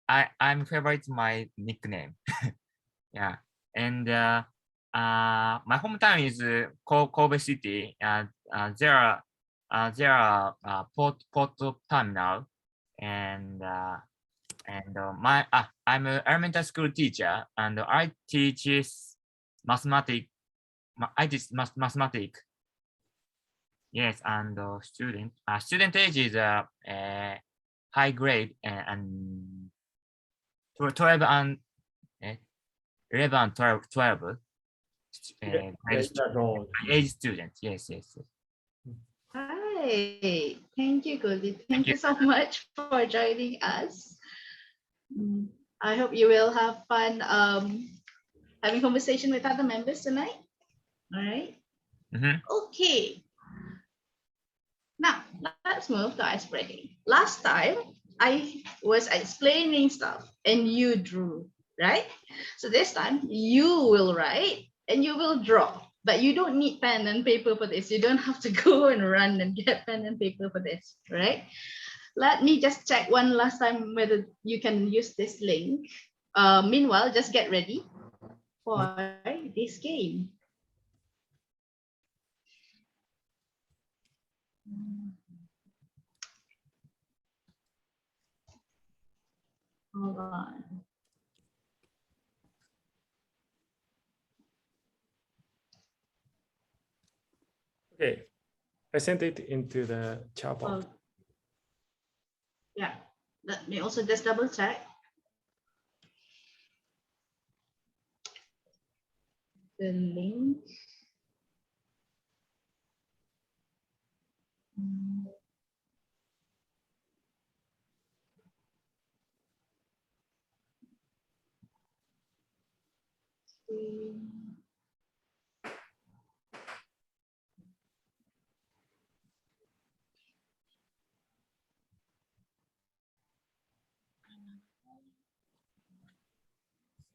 I'm favorite my nickname. Yeah, and my hometown is Kobe City. There are port terminal, and I'm an elementary school teacher, and I teach mathematics. I teach mathematics. Yes, and student age is high grade and 12 and 11 and 12 age student. Yes. Hi, thank you, Goldie. Thank you so much for joining us. I hope you will have fun having conversation with other members tonight. All right. Okay. Now let's move to ice breaking. Last time I was explaining stuff and you drew, right? So this time you will write and you will draw, but you don't need pen and paper for this. You don't have to go and run and get pen and paper for this, right? Let me just check one last time whether you can use this link. Meanwhile, just get ready for this game. Hold on. Okay, I sent it into the chat box. Yeah, let me also just double check. The link.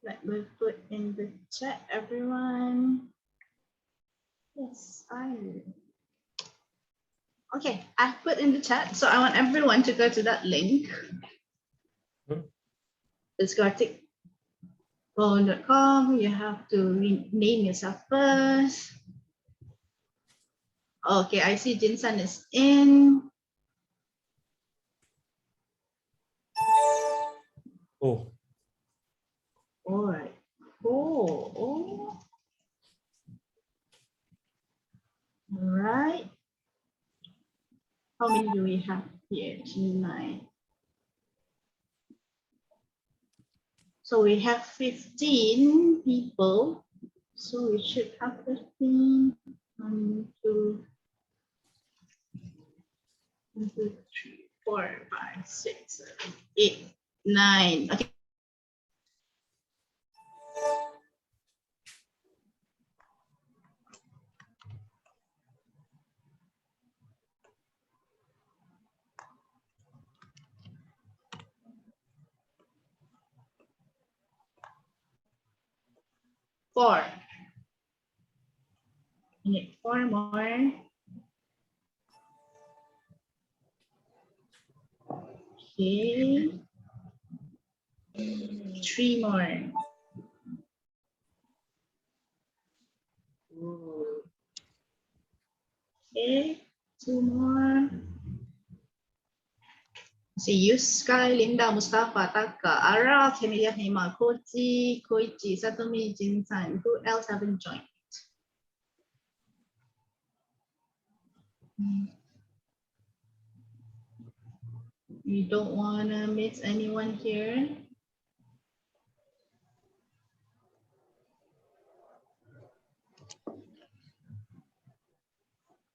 Let me put in the chat, everyone. Yes, I will. Okay, I put in the chat, so I want everyone to go to that link. It's garticphone.com. You have to name yourself first. Okay, I see Jinsan is in. Oh. All right. Oh. All right. How many do we have here tonight? So we have 15 people. So we should have 15. 1, 2, 3, 4, 5, 6, 7, 8, 9. Okay. Four. We need 4 more. Okay. 3 more. Okay. 2 more. See you, Sky, Linda, Mustafa, Taka, Ara, Camelia, Hema, Koji, Koichi, Satomi, Jinsan. Who else haven't joined? You don't want to miss anyone here.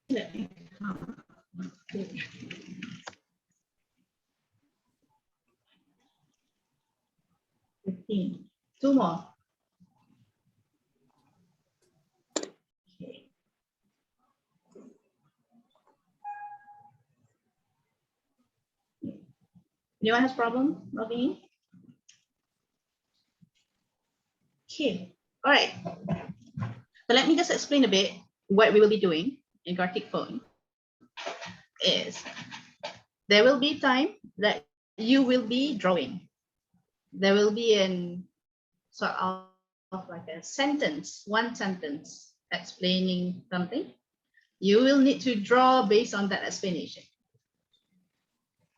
Let me come. 15. 2 more. Okay. Anyone has problem logging in? Okay. All right. So let me just explain a bit what we will be doing in Gartic Phone. Is there will be time that you will be drawing. There will be an sort of like a sentence, one sentence explaining something. You will need to draw based on that explanation.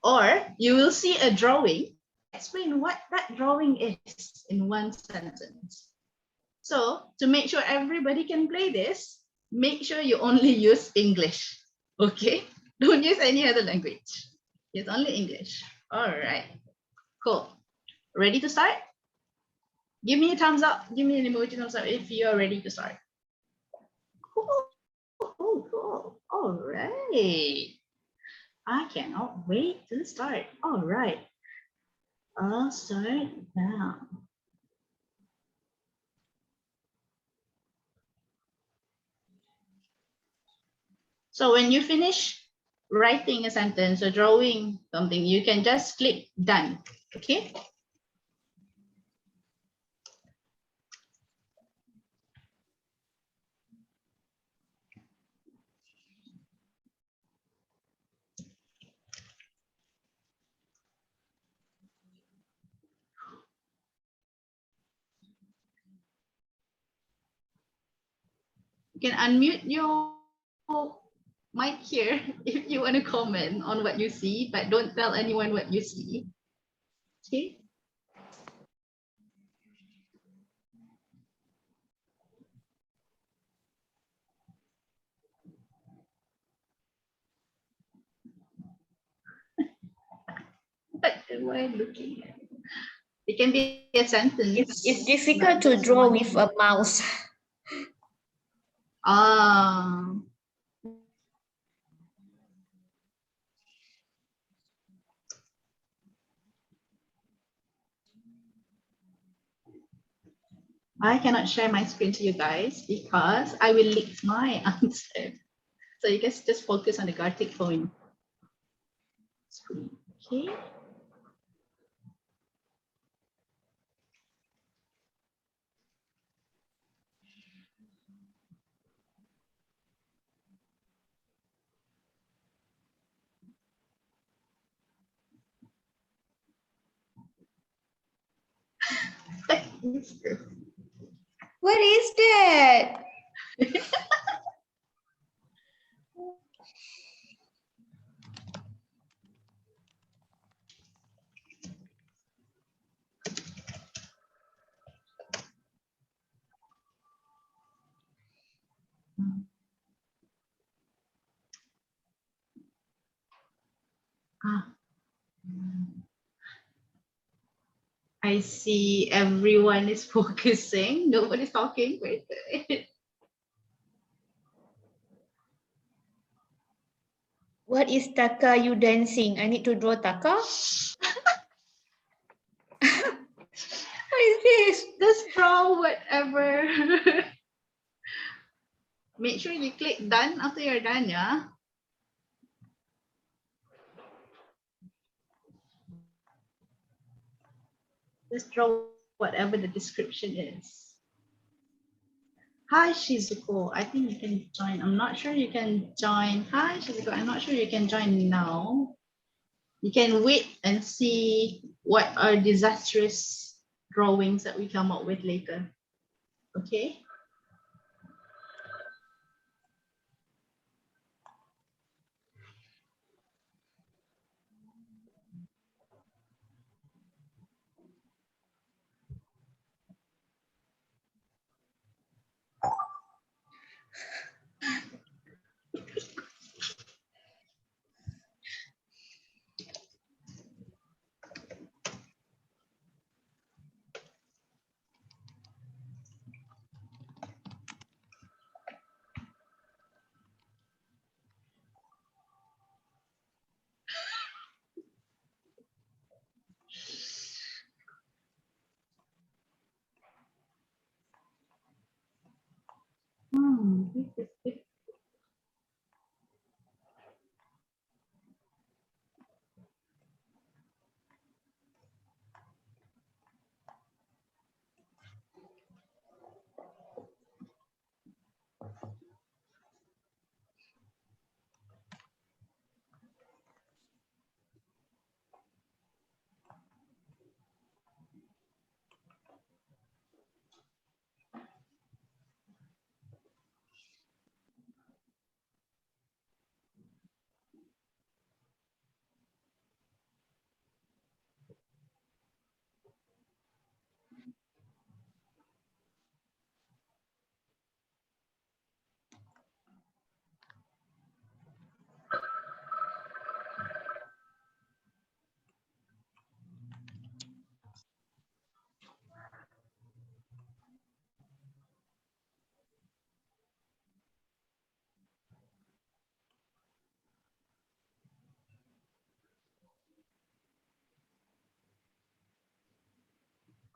Or you will see a drawing, explain what that drawing is in one sentence. So to make sure everybody can play this, make sure you only use English, okay? Don't use any other language. Use only English. All right, cool. Ready to start? Give me a thumbs up. Give me an emoji thumbs up if you are ready to start. Cool, cool. All right. I cannot wait to start. All right. I'll start now. So when you finish writing a sentence or drawing something, you can just click done, okay? You can unmute your mic here if you want to comment on what you see, but don't tell anyone what you see. Okay. What am I looking at? It can be a sentence. It's difficult to draw with a mouse. Ah. I cannot share my screen to you guys because I will leak my answer. So you guys just focus on the Gartic phone screen, okay? What is that? I see everyone is focusing. Nobody's talking. Wait. What is Taka you dancing? I need to draw Taka. What is this? Just draw whatever. Make sure you click done after you're done, yeah? Just draw whatever the description is. Hi, Shizuko. I think you can join. I'm not sure you can join. Hi, Shizuko. I'm not sure you can join now. You can wait and see what are disastrous drawings that we come up with later. Okay?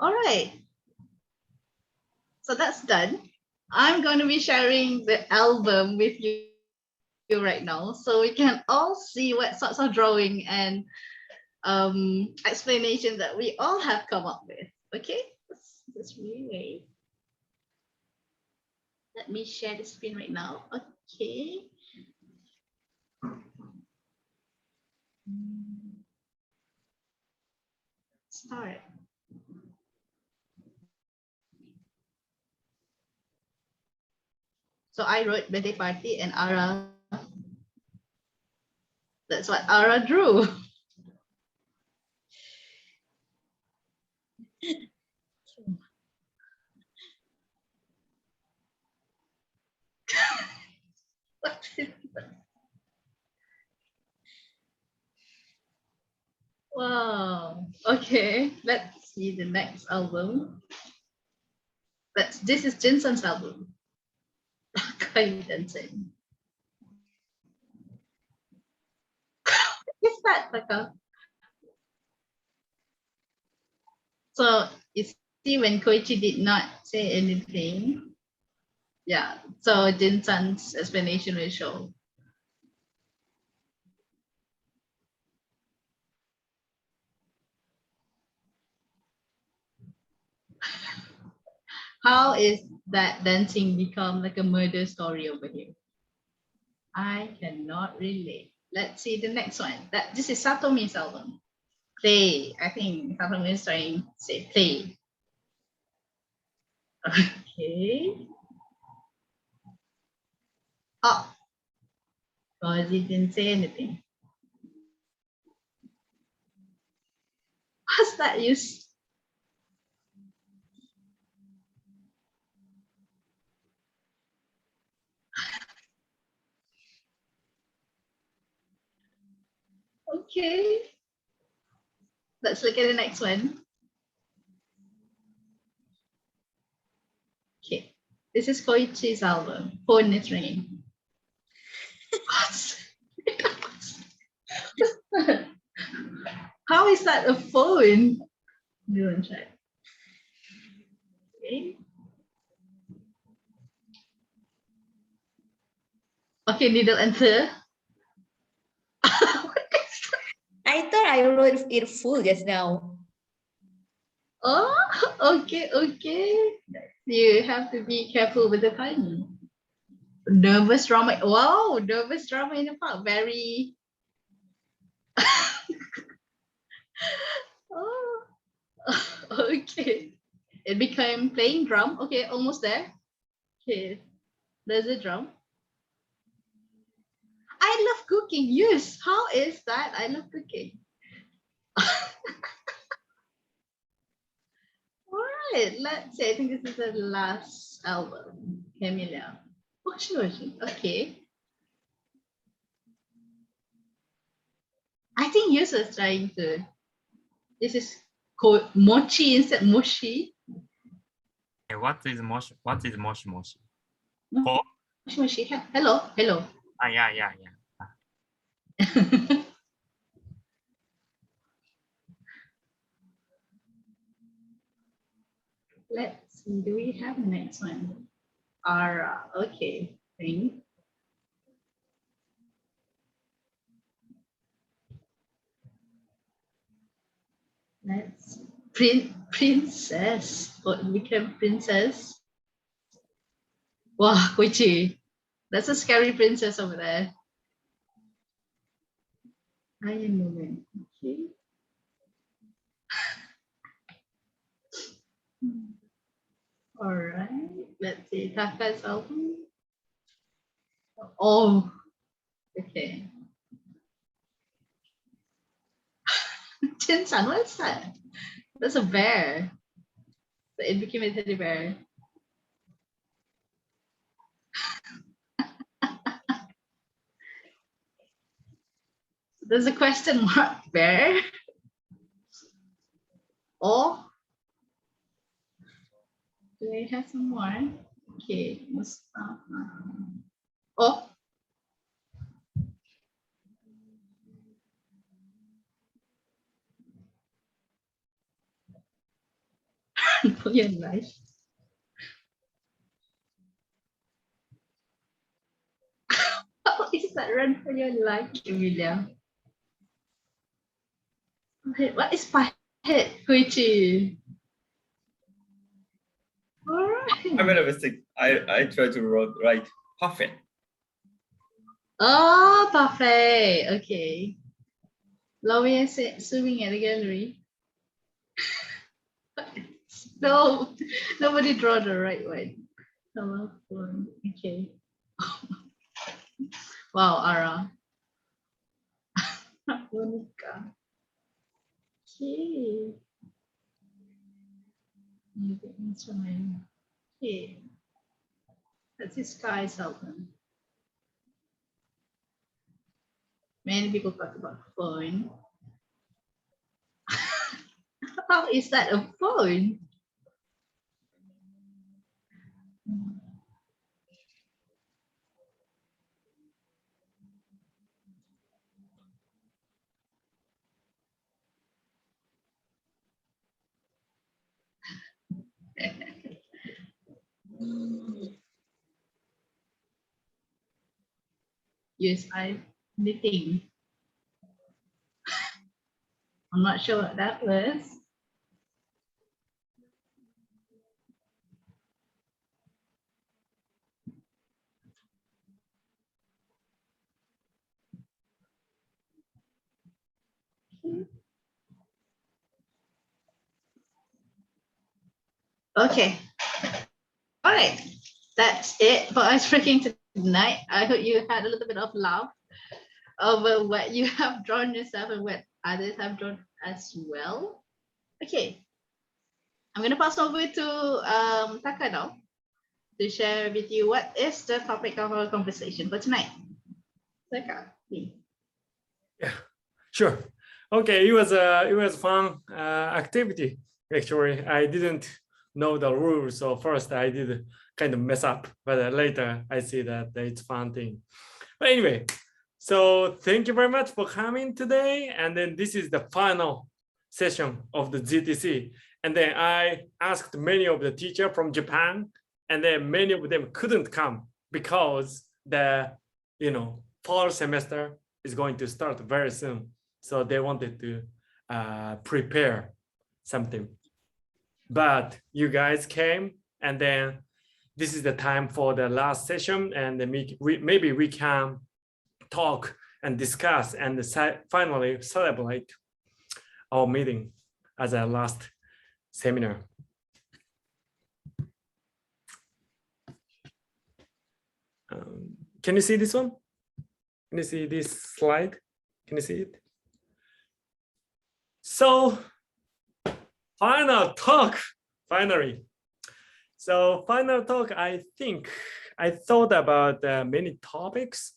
All right. So that's done. I'm going to be sharing the album with you right now, so we can all see what sorts of drawing and explanation that we all have come up with. Okay, let's really wait. Let me share the screen right now. Okay. Start. So I wrote birthday party and Ara. That's what Ara drew. Wow. Okay, let's see the next album. This is Jinson's album. Kayu dancing. What's that, Taka? So you see when Koichi did not say anything. Yeah, so Jinson's explanation will show. How is that dancing become like a murder story over here? I cannot relate. Let's see the next one. This is Satomi's album. Play. I think Satomi is trying to say play. Okay. Oh, because he didn't say anything. What's that use? Okay. Let's look at the next one. Okay. This is Koichi's album. Phone is ringing. How is that a phone? You want to check. Okay. Okay, needle answer. I thought I wrote it full just now. Oh, okay, okay. You have to be careful with the timing. Nervous drama. Wow, nervous drama in the park. Very. Oh, okay. It became playing drum. Okay, almost there. Okay, there's a drum. I love cooking. Yes, how is that? I love cooking. All right, let's see. I think this is the last album. Camilla. Oh, sure. Okay. I think yours is trying to. This is called mochi instead mochi. Okay, what is moshi? What is moshi moshi? Mochi, mochi. Hello, hello. Ah, yeah, yeah, yeah. Let's see. Do we have the next one? Ara. Okay. Thing. Let's princess. What became princess? Wow, Koichi. That's a scary princess over there. I am moving. Okay. All right. Let's see. Taka's album. Oh, okay. Chin-san, what's that? That's a bear. So it became a teddy bear. There's a question mark bear. Oh, do I have some more? Okay, Mustafa. Oh. Run for your life. How is that run for your life, Emilia? What is pahet, Kuichi? All I right. made a mistake. I tried to write perfect. Oh, parfait. Okay. Lowy is swimming at the gallery. No, nobody draw the right one. Hello. Okay. Wow, Ara. Monica. Okay. Okay. That's his sky's open. Many people talk about phone. How is that a phone? Yes, I knitting. I'm not sure what that was. Okay. All right. That's it for us freaking tonight. I hope you had a little bit of laugh over what you have drawn yourself and what others have drawn as well. Okay. I'm going to pass over to Taka now to share with you what is the topic of our conversation for tonight. Taka, please. Yeah, sure. Okay, it was fun activity. Actually, I didn't know the rules, so first I did kind of mess up, but later I see that it's fun thing. But anyway, so thank you very much for coming today. And then this is the final session of the GTC. And then I asked many of the teachers from Japan, and then many of them couldn't come because the fall semester is going to start very soon. So they wanted to prepare something. But you guys came, and then this is the time for the last session, and then maybe we can talk and discuss and finally celebrate our meeting as a last seminar. Can you see this one? Can you see this slide? Can you see it? So final talk, finally. So final talk, I think I thought about many topics,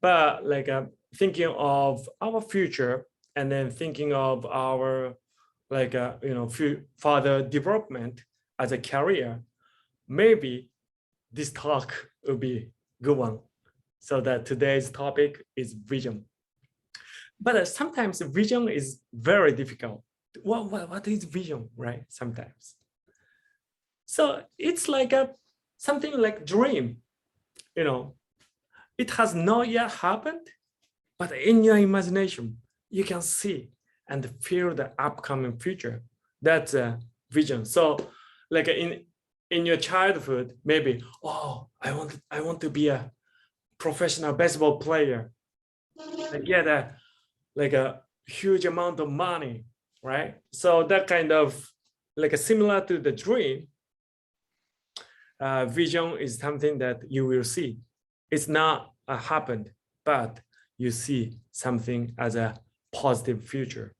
but like thinking of our future and then thinking of our further development as a career, maybe this talk will be a good one. So that today's topic is vision. But sometimes vision is very difficult. What is vision, right? Sometimes. So it's like something like dream, it has not yet happened, but in your imagination, you can see and feel the upcoming future. That's a vision. So like in your childhood, maybe, oh, I want to be a professional baseball player and get a huge amount of money, right? So that kind of similar to the dream, vision is something that you will see. It's not happened, but you see something as a positive future.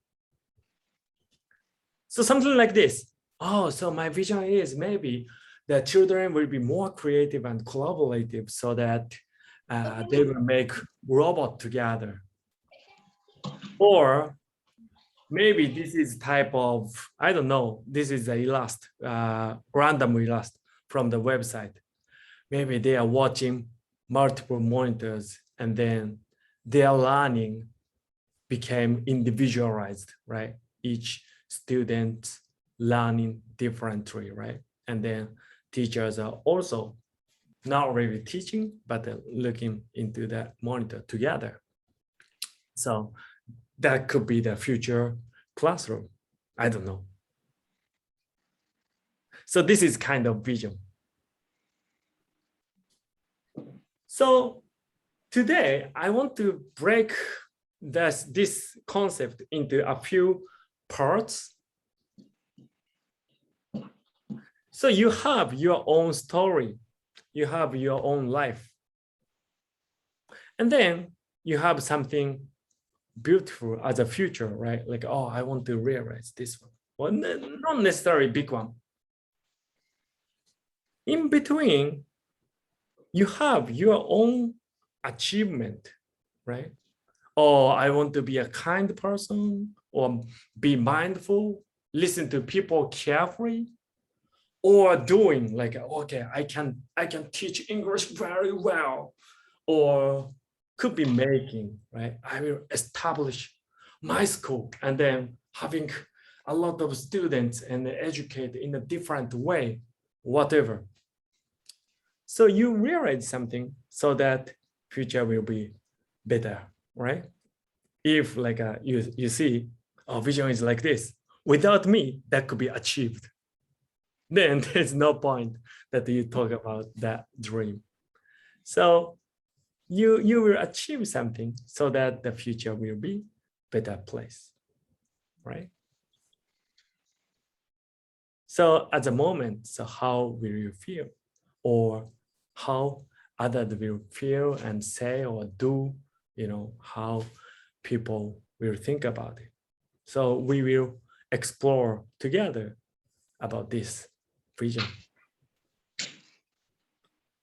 So something like this. Oh, so my vision is maybe the children will be more creative and collaborative so that they will make robot together. Or maybe this is type of, I don't know, this is a random illust from the website. Maybe they are watching multiple monitors and then their learning became individualized, right? Each student's learning differently, right? And then teachers are also not really teaching, but looking into that monitor together. So that could be the future classroom. I don't know. So this is kind of vision. So today I want to break this concept into a few parts. So you have your own story, you have your own life, and then you have something beautiful as a future, right? Like, oh, I want to realize this one. Well, not necessarily big one. In between, you have your own achievement, right? Oh, I want to be a kind person, or be mindful, listen to people carefully, or doing like, okay, I can teach English very well, or could be making, right? I will establish my school and then having a lot of students and educate in a different way, whatever. So you realize something so that future will be better, right? If like you see, oh, vision is like this. Without me, that could be achieved. Then there's no point that you talk about that dream. So you will achieve something so that the future will be better place, right? So at the moment, so how will you feel, or how others will feel and say or do, you know, how people will think about it. So we will explore together about this vision.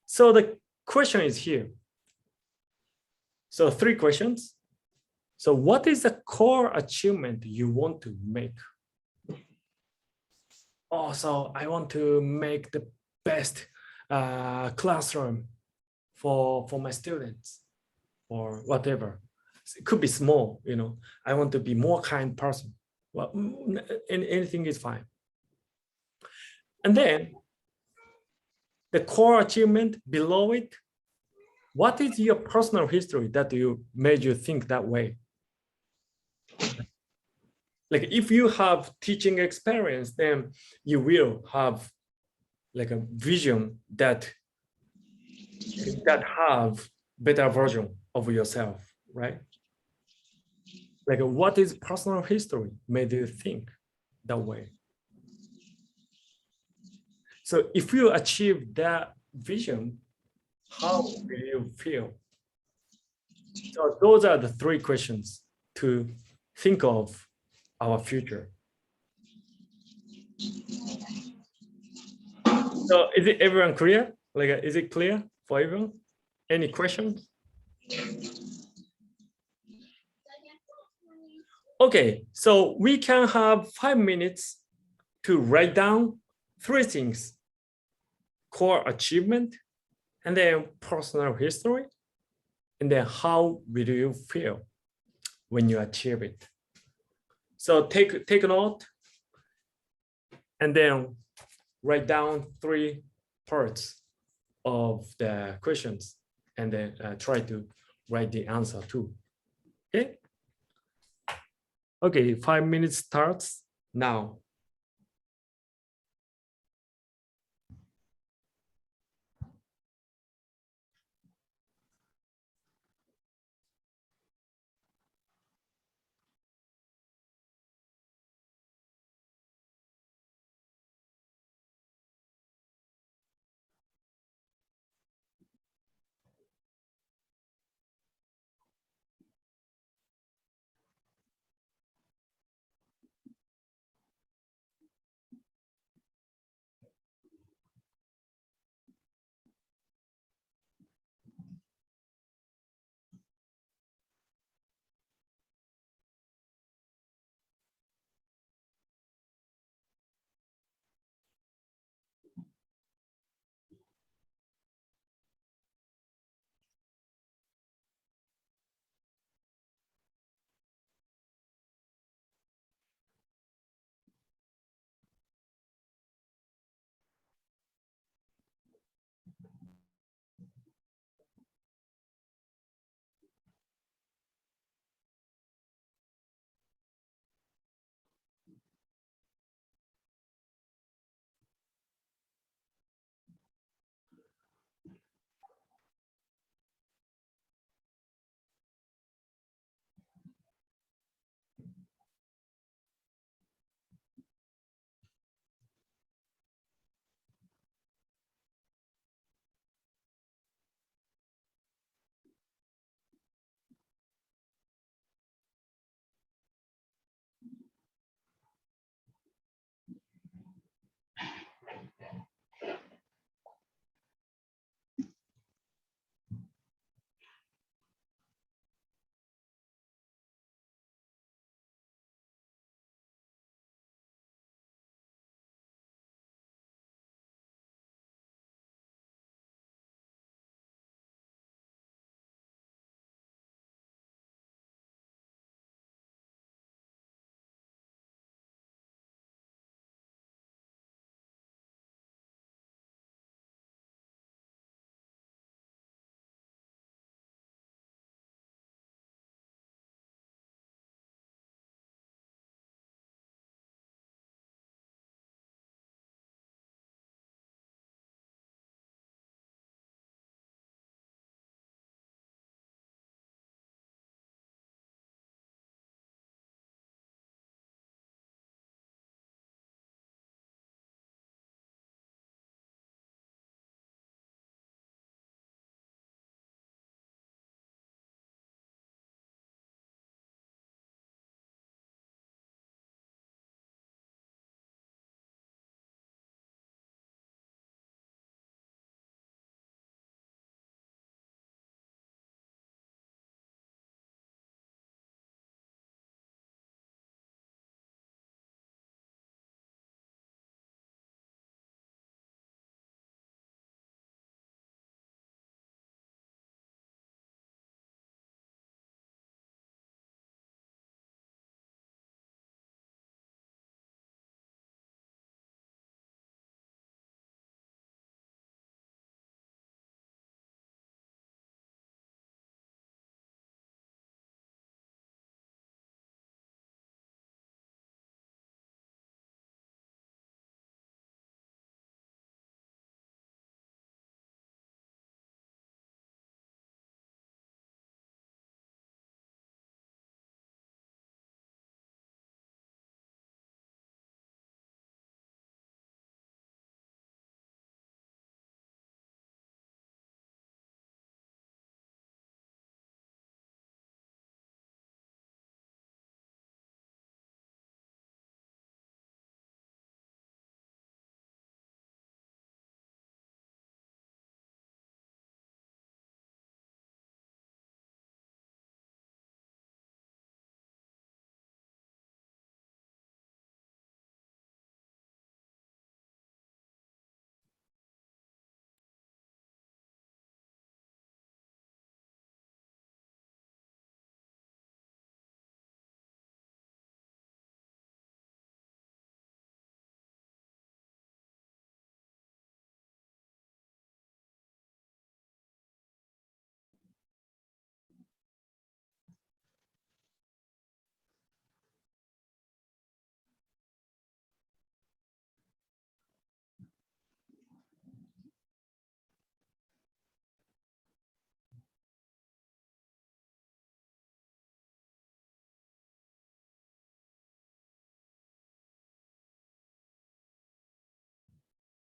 So the question is here. So 3 questions. So what is the core achievement you want to make? Oh, so I want to make the best classroom for my students, or whatever. It could be small, you know. I want to be more kind person. Well, anything is fine. And then the core achievement below it, what is your personal history that you made you think that way? Like if you have teaching experience, then you will have like a vision that have better version of yourself, right? Like what is personal history made you think that way? So if you achieve that vision, how will you feel? So those are the 3 questions to think of our future. So is it everyone clear? Like, is it clear for everyone? Any questions? Okay, so we can have 5 minutes to write down 3 things: core achievement, and then personal history, and then how will you feel when you achieve it. So take a note, and then write down 3 parts of the questions, and then try to write the answer too. Okay. Okay, 5 minutes starts now.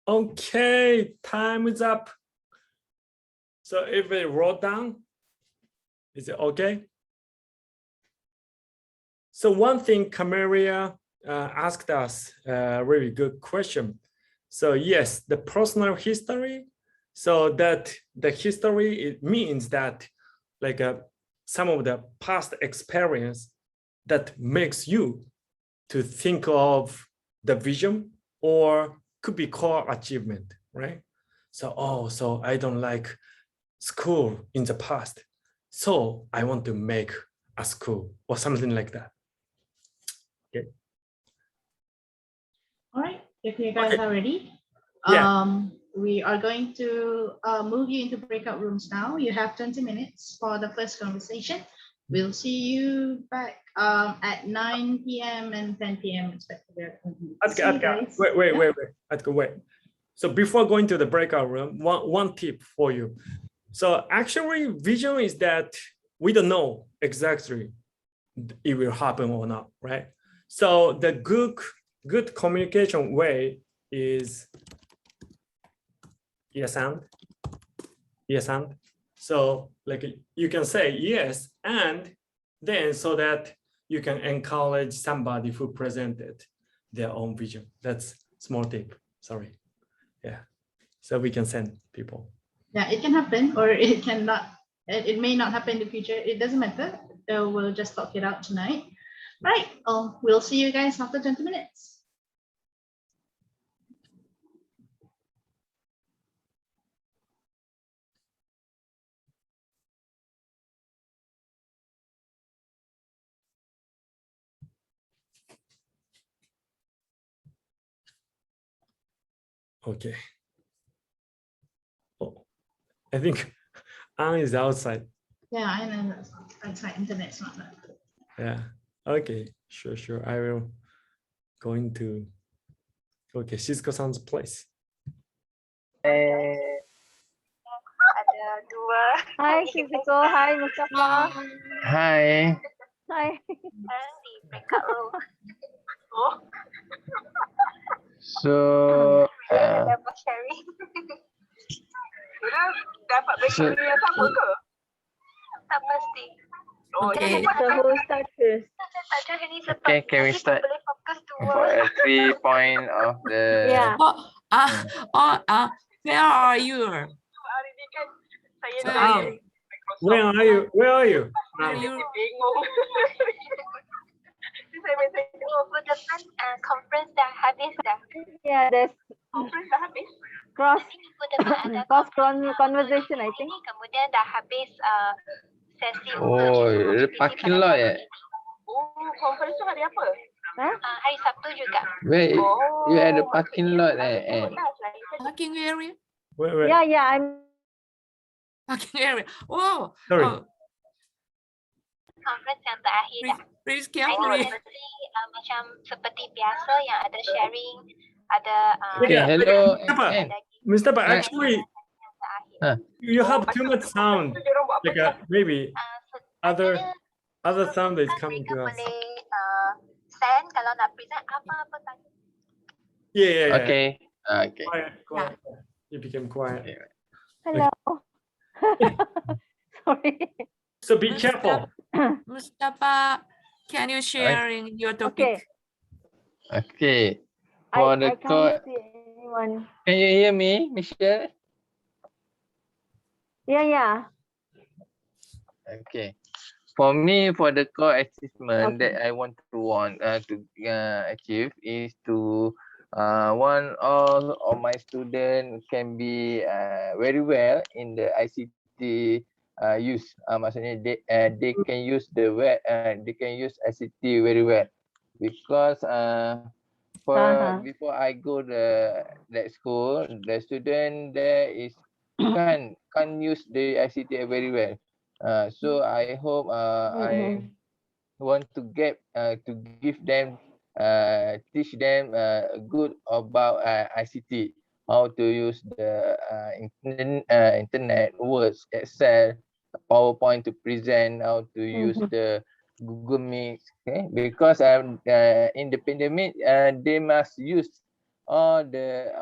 Okay, time is up. So if we wrote down, is it okay? So one thing Camelia asked us a really good question. So yes, the personal history. So that the history, it means that like some of the past experience that makes you to think of the vision or could be core achievement, right? So, oh, so I don't like school in the past. So I want to make a school or something like that. Okay. All right, if you guys Okay. are ready, Yeah. we are going to move you into breakout rooms now. You have 20 minutes for the first conversation. We'll see you back at 9 p.m. and 10 p.m. respectively. See you guys. Wait. So before going to the breakout room, one tip for you. So actually vision is that we don't know exactly it will happen or not, right? So the good communication way is yes and. So like you can say yes and then so that you can encourage somebody who presented their own vision. That's small tip. Sorry. Yeah. So we can send people. Yeah, it can happen or it cannot. It may not happen in the future. It doesn't matter. We'll just talk it out tonight. Right. We'll see you guys after 20 minutes. Okay. Oh, I think Anne is outside. Yeah, I know that's outside. Internet's not that good. Yeah. Okay. Sure. I will going to. Okay, Cisco-san's place. Ada dua. Hi, Shizuko. Hi, Mustafa. Hi. Hi. Di breakout room. Oh, So, dapat sharing. Kira dapat breakout room yang sama ke? Tak pasti. Oh, Okay, jadi so who start first? tak ada ni sebab okay, can we nanti start boleh fokus for dua. 3 point of the Yeah. Where are you? Hari ni kan saya Where nak are you? Where are you? Where are you? Where are you? bingung. Saya mesej, Minggu depan conference dah habis dah. Yeah, there's Conference dah habis. cross Minggu depan ada conversation, I think. Kemudian dah habis sesi Oh, the parking lot Oh, conference tu hari apa? Huh? Hari Sabtu juga. Where Oh. you at the parking lot and Parking area? Where? Yeah, I'm Parking area. Oh, Sorry. Conference yang terakhir dah. please Nanti carefully. macam seperti biasa yang ada sharing, ada okay, hello. Mr. But actually, Huh. you have too much sound. Like maybe other sound is coming to us. Boleh send kalau nak present apa-apa tadi. Yeah. Okay. Quiet. You became quiet. hello. Sorry. So be careful. Mustafa, can you share your topic? Okay. For I the can't see anyone. can you hear me, Michelle? Yeah. Okay. For me, for the core achievement Okay. that I want to achieve is to one all of my students can be very well in the ICT use. Maksudnya they can use the web they can use ICT very well because before I go that school, the student there is can't use the ICT very well. So I hope I want to give them teach them good about ICT, how to use the internet, Words, Excel, PowerPoint to present, how to use the Google Meet. Okay, because in the pandemic they must use all the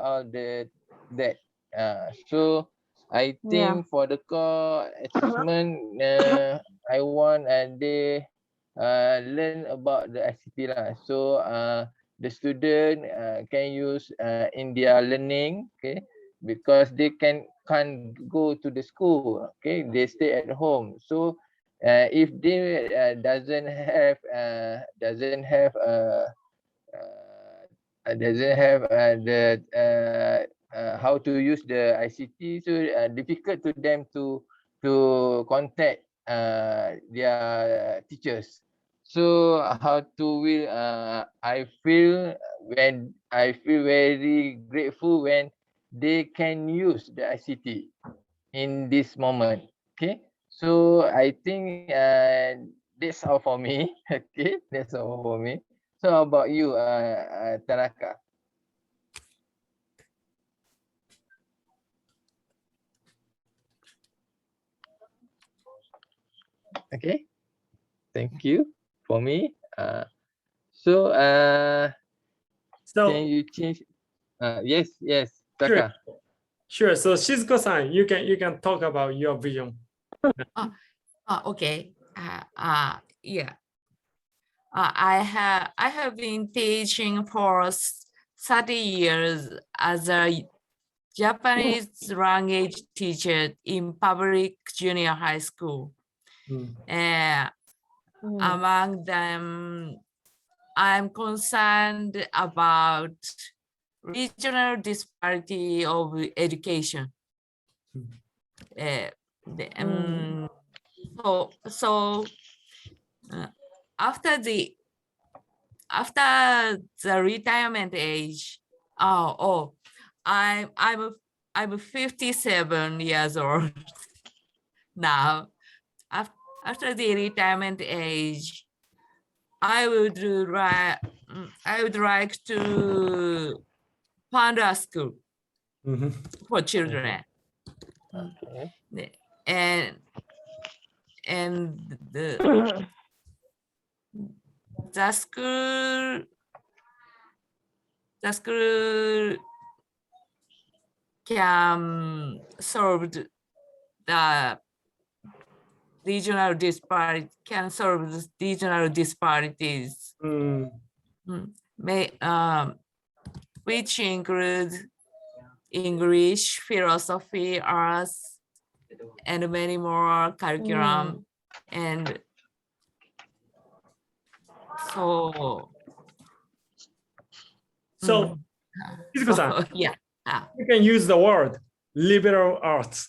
that. So I Yeah. think for the core achievement, I want they learn about the ICT lah. So the student can use in their learning, okay, because they can't go to the school, okay, they stay at home. So if they doesn't have the how to use the ICT, so difficult to them to contact their teachers. So how to will I feel very grateful when they can use the ICT in this moment. Okay, so I think that's all for me. Okay, that's all for me. So how about you, Tanaka? Okay, thank you for me. So So can you change? Yes, sure, Taka. sure. So Shizuko-san, you can talk about your vision. Okay. Yeah. I have been teaching for 30 years as a Japanese language teacher in public junior high school. Among them, I'm concerned about regional disparity of education. So after the retirement age, I'm 57 years old now. After the retirement age, I would like to found a school for children. Okay. And the school can solve the regional disparities. Which include English, philosophy, arts, and many more curriculum. And so Shizuko-san, yeah. you can use the word liberal arts.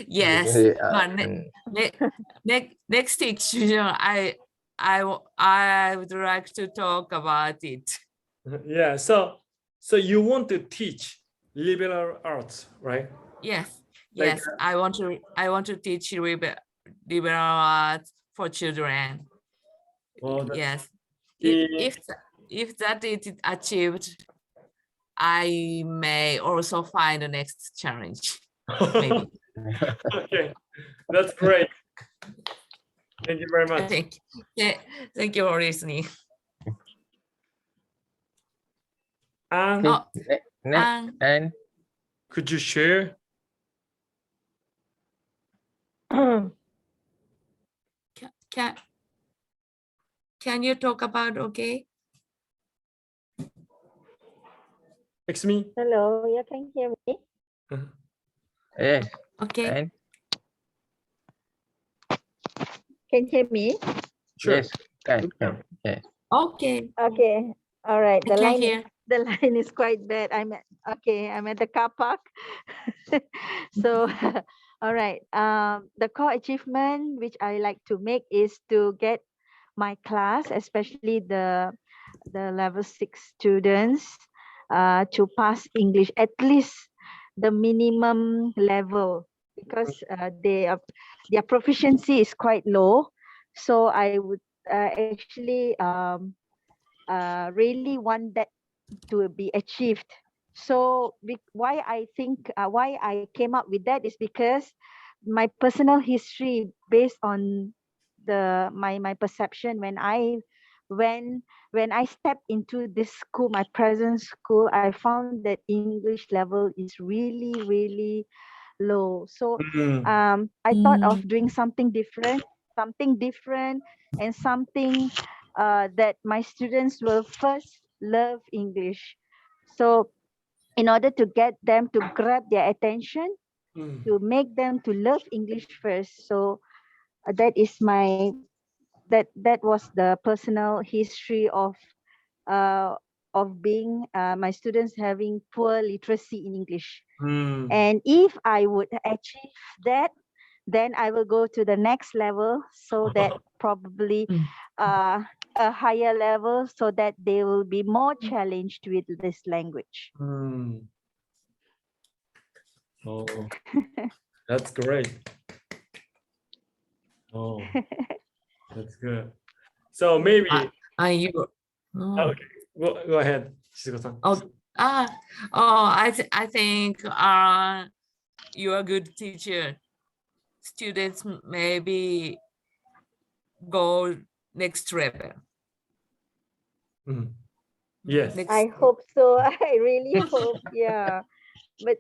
Yes. Next section, I would like to talk about it. Yeah. So you want to teach liberal arts, right? Yes. Like, Yes. I want to teach liberal arts for children. well, Yes. the- If that is achieved, I may also find the next challenge. Maybe. Okay, that's great. Thank you very much. Thank you for listening. And And could you share? Can you talk about okay? Excuse me. Hello, you can hear me? yes. Okay. And Can you hear me? Sure. yes, can. Yes. Okay. Okay. All right. I can hear. The line is quite bad. I'm at the car park. So all right. The core achievement which I like to make is to get my class, especially the level 6 students, to pass English at least the minimum level, because their proficiency is quite low. So I would actually really want that to be achieved. So why I came up with that is because my personal history, based on my perception when I went when I stepped into this school, my present school, I found that English level is really, really low. So I thought of doing something different, and something that my students will first love English. So in order to get them to grab their attention, to make them to love English first. So that is my that was the personal history of being my students having poor literacy in English. And if I would achieve that, then I will go to the next level, so that probably a higher level, so that they will be more challenged with this language. Oh, that's great. Oh, that's good. So maybe you okay, go ahead, Shizuko-san. I think you're a good teacher. Students maybe go next level. Yes. I hope so. I really hope. Yeah, but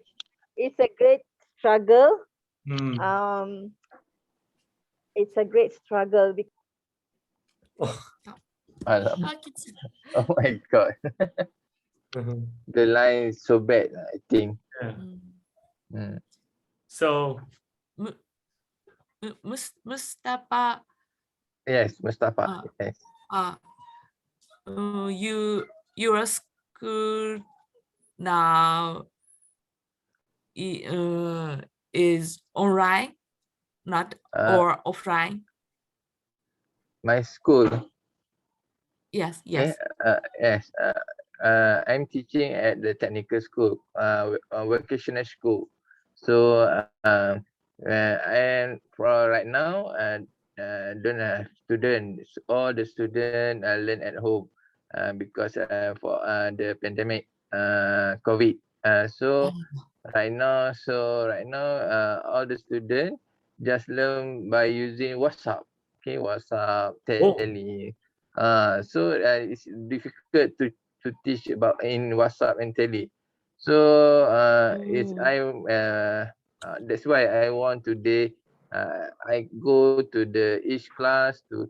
it's a great struggle. It's a great struggle because Oh my God. The line is so bad, I think. So Mustafa. Yes, Mustafa. Yes. Your school now is online, not or offline? My school. Yes. Yes. I'm teaching at the technical school, vocational school. So and for right now, don't have students. All the students learn at home because for the pandemic, COVID. So right now, all the students just learn by using WhatsApp. Okay, WhatsApp, Tele. So it's difficult to teach about in WhatsApp and Tele. So that's why I want today. I go to each class to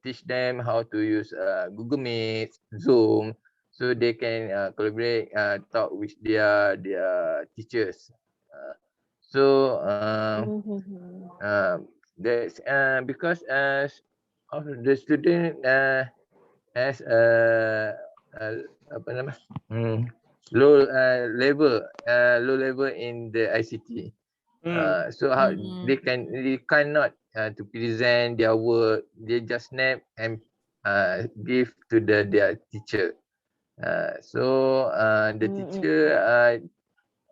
teach them how to use Google Meet, Zoom, so they can collaborate, talk with their teachers. That's because the student has apa nama low level in the ICT. So how they cannot to present their work. They just snap and give to their teacher. So the teacher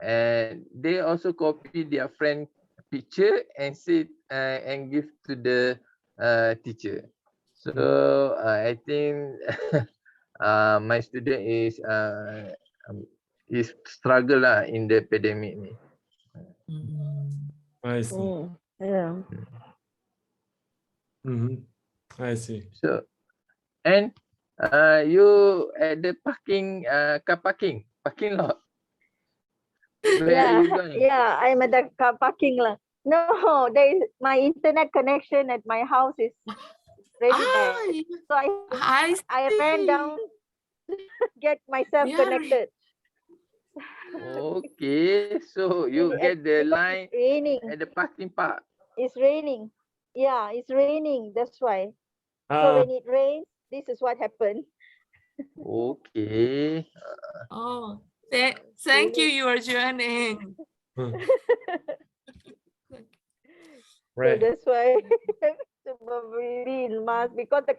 and they also copy their friend picture and sit and give to the teacher. So I think my student is struggle lah in the pandemic ni. I see. Yeah. I see. So and you at the car parking lot. Yeah, I'm at the car parking lot. No, my internet connection at my house is really bad. So I ran down to get myself connected. Okay, so you get the line at the parking park. It's raining. Yeah, it's raining. That's why. So when it rains, this is what happened. Okay. Thank you. You are joining. Right. So that's why be in mask, because the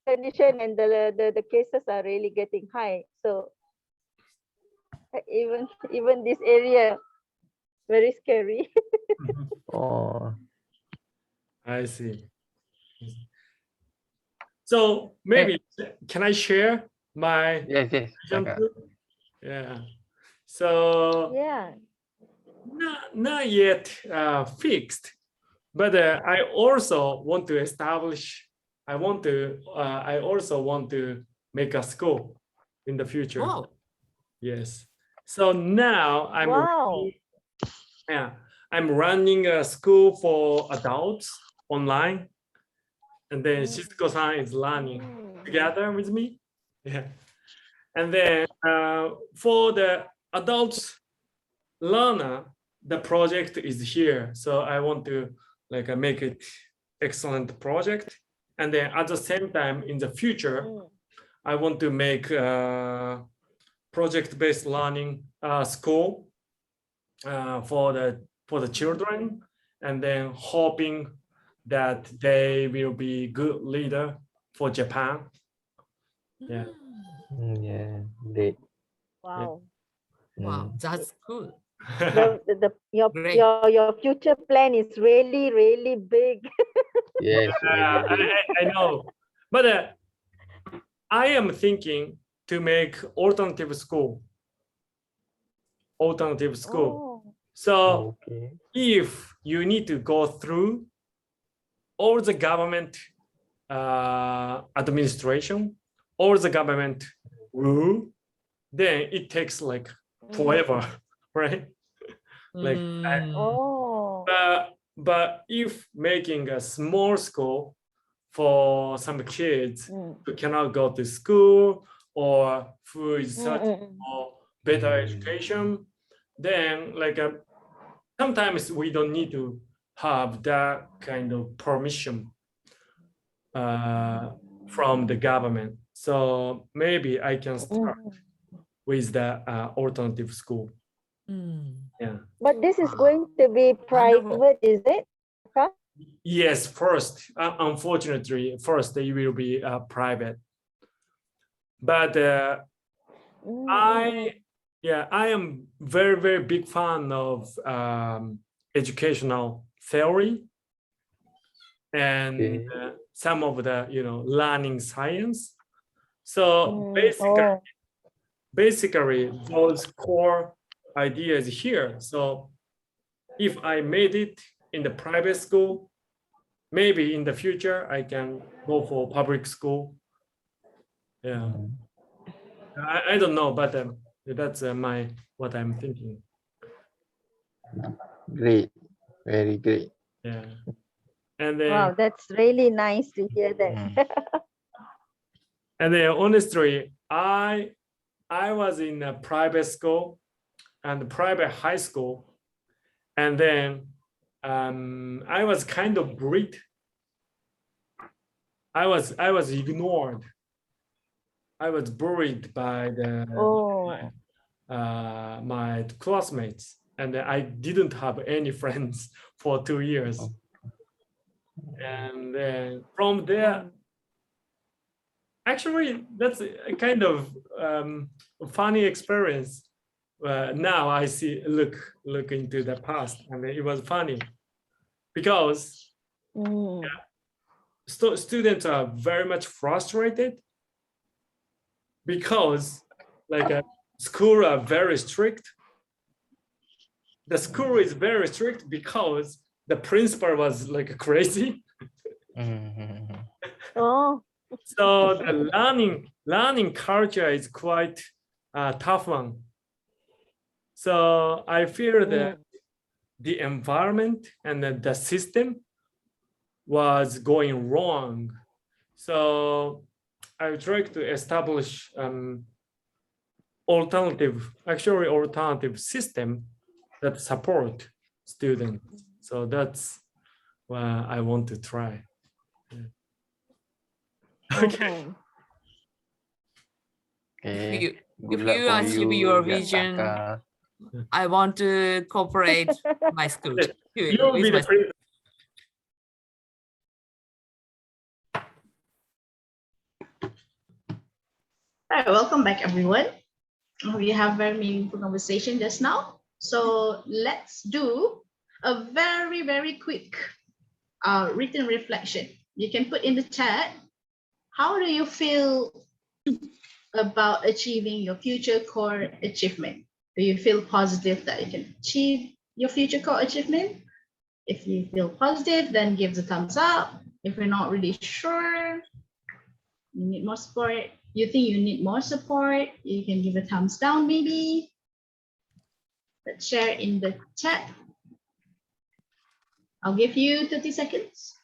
condition and the cases are really getting high. So even this area, very scary. Oh, I see. So maybe can I share my yes. Yeah. So yeah, not yet fixed, but I also want to establish I also want to make a school in the future. Wow. Yes. So now Wow. I'm running a school for adults online, and then Shizuko-san is learning together with me. Yeah. And then for the adults learner, the project is here. So I want to like make it excellent project. And then at the same time, in the future, I want to make project-based learning school for the children, and then hoping that they will be good leader for Japan. Yeah. Yeah, great. Wow. Wow, that's cool. Your your future plan is really, really big. Yes, very big. I know, but I am thinking to make alternative school. Oh. So Okay. if you need to go through all the government administration, all the government rule, then it takes like forever, right? Like, Oh. but if making a small school for some kids who cannot go to school or who is searching for better education, then like sometimes we don't need to have that kind of permission from the government. So maybe I can start with the alternative school. Yeah. But this is going to be private, is it? Yes, first, unfortunately, first it will be private. But I am very, very big fan of educational theory and some of the, learning science. So basically those core ideas here. So if I made it in the private school, maybe in the future I can go for public school. Yeah, I don't know, but that's what I'm thinking. Great, very great. Yeah, and then Wow, that's really nice to hear that. and then honestly, I was in a private school and private high school, and then I was kind of bullied. I was ignored. I was bullied by my classmates, and I didn't have any friends for 2 years. And then from there, actually, that's a kind of funny experience. Now I look into the past, and it was funny because students are very much frustrated because school are very strict. The school is very strict because the principal was like crazy. Oh. So the learning culture is quite a tough one. So I feel that the environment and the system was going wrong. So I tried to establish alternative system that support students. So that's what I want to try. Yeah. Okay. Okay. If you achieve your vision, I want to cooperate my school. You will be the principal. All right, welcome back, everyone. We have very meaningful conversation just now. So let's do a very, very quick written reflection. You can put in the chat, how do you feel about achieving your future core achievement? Do you feel positive that you can achieve your future core achievement? If you feel positive, then give the thumbs up. If you're not really sure, you need more support, you think you need more support, you can give a thumbs down maybe. Let's share in the chat. I'll give you 30 seconds.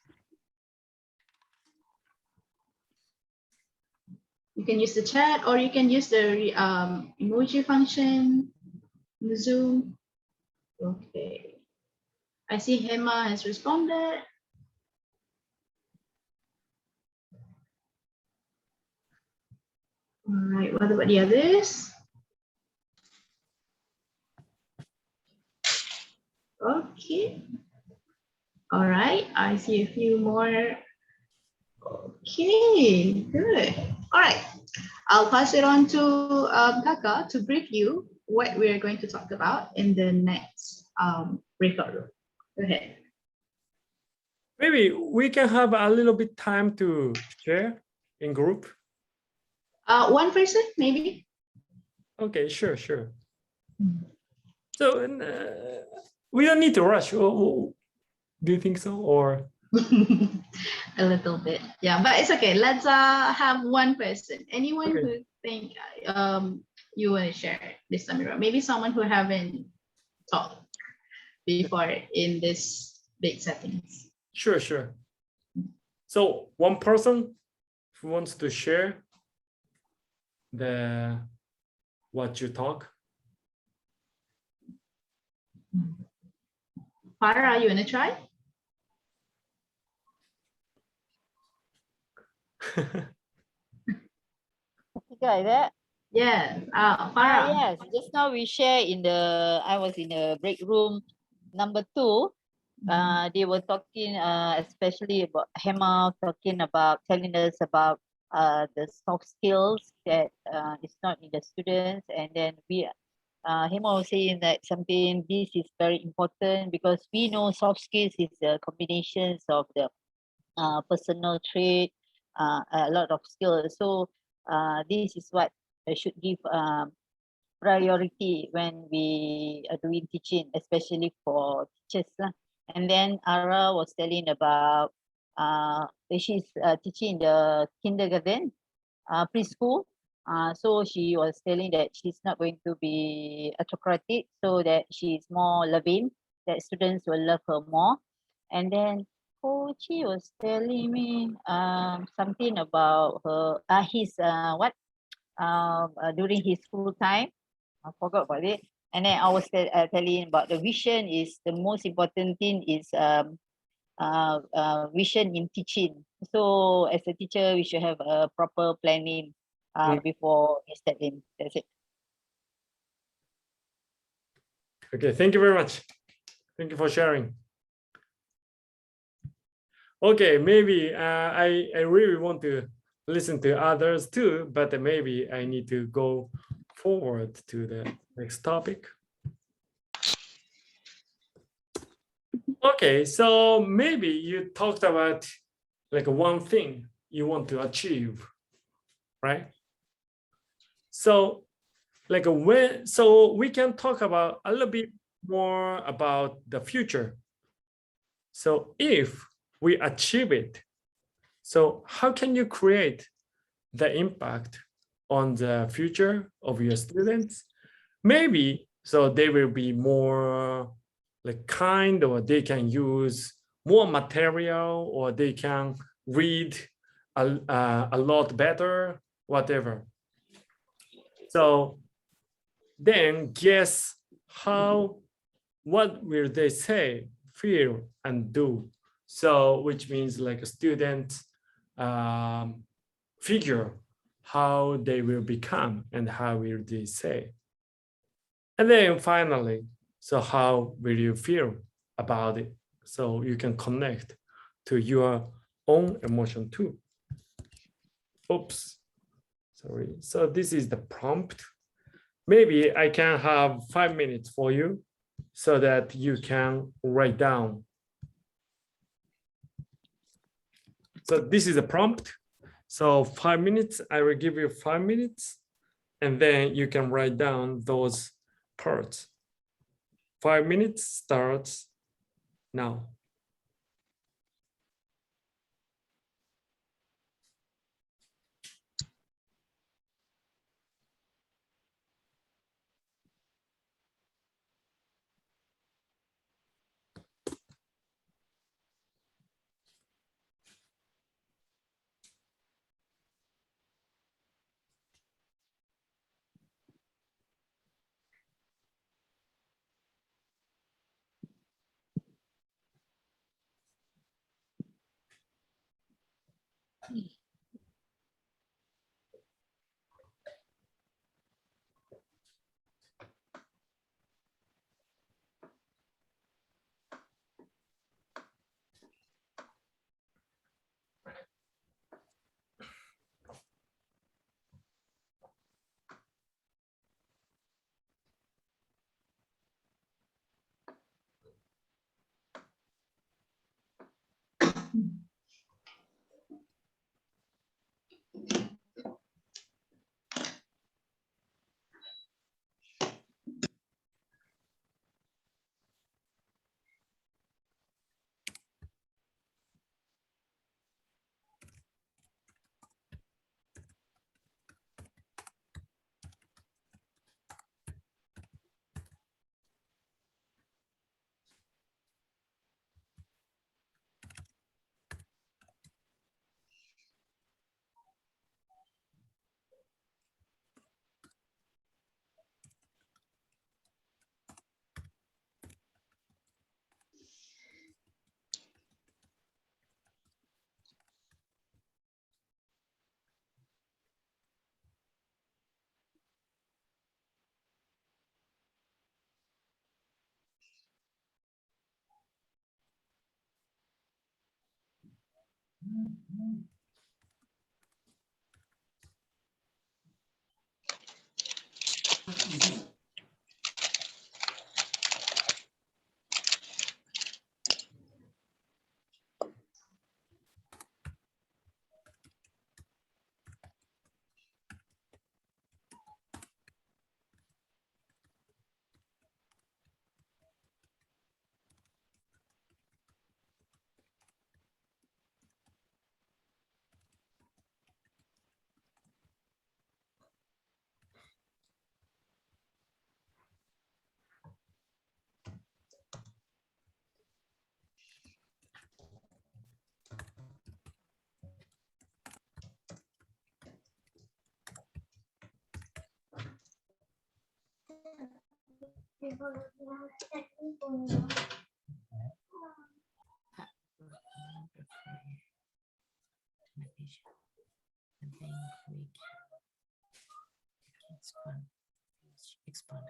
You can use the chat or you can use the emoji function in the Zoom. Okay. I see Hema has responded. All right, what about the others? Okay. All right, I see a few more. Okay, good. All right, I'll pass it on to Kaka to brief you what we're going to talk about in the next breakout room. Go ahead. Maybe we can have a little bit time to share in group. One person, maybe. Okay, sure. So we don't need to rush. Do you think so? Or A little bit, yeah, but it's okay. Let's have one person. Anyone Okay. who think you want to share this time around. Maybe someone who haven't talked before in this big settings. Sure. So one person who wants to share what you talk. Farah, you want to try? Like that. Yeah, Farah. Yes, just now we share in the, I was in the break room number 2. They were talking especially about Hema, talking about, telling us about the soft skills that is not in the students. And then Hema was saying that something, this is very important because we know soft skills is the combinations of the personal trait, a lot of skills. So this is what I should give priority when we are doing teaching, especially for teachers. And then Ara was telling about she's teaching the kindergarten, preschool. So she was telling that she's not going to be autocratic, so that she's more loving, that students will love her more. And then Kochi was telling me something about her his during his school time. I forgot about it. And then I was telling about the vision is the most important thing is vision in teaching. So as a teacher, we should have a proper planning before we step in. That's it. Okay, thank you very much. Thank you for sharing. Okay, maybe I really want to listen to others too, but maybe I need to go forward to the next topic. Okay, so maybe you talked about like one thing you want to achieve, right? So like so we can talk about a little bit more about the future. So if we achieve it, so how can you create the impact on the future of your students? Maybe so they will be more like kind, or they can use more material, or they can read a lot better, whatever. So then guess what will they say, feel, and do? So which means like a student figure how they will become and how will they say. And then finally, so how will you feel about it? So you can connect to your own emotion too. Oops, sorry. So this is the prompt. Maybe I can have 5 minutes for you so that you can write down. So this is a prompt. So 5 minutes, I will give you 5 minutes, and then you can write down those parts. 5 minutes starts now. Expand.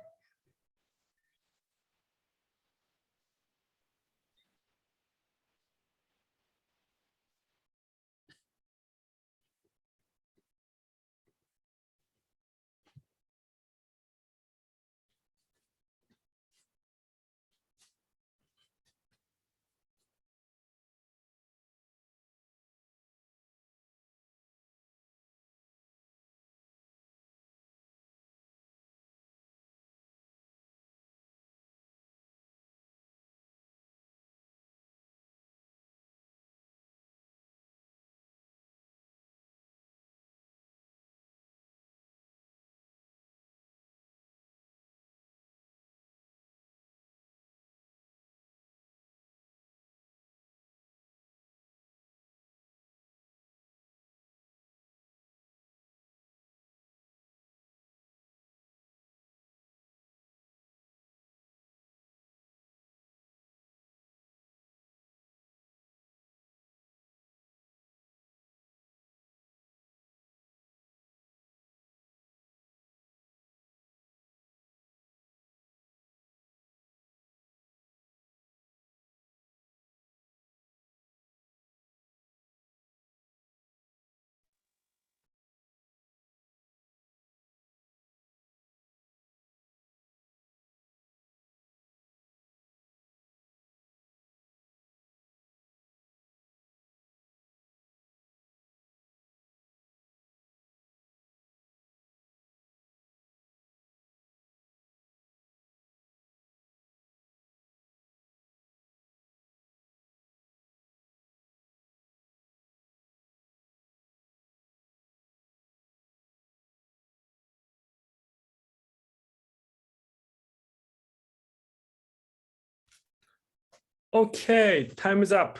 Okay, time is up.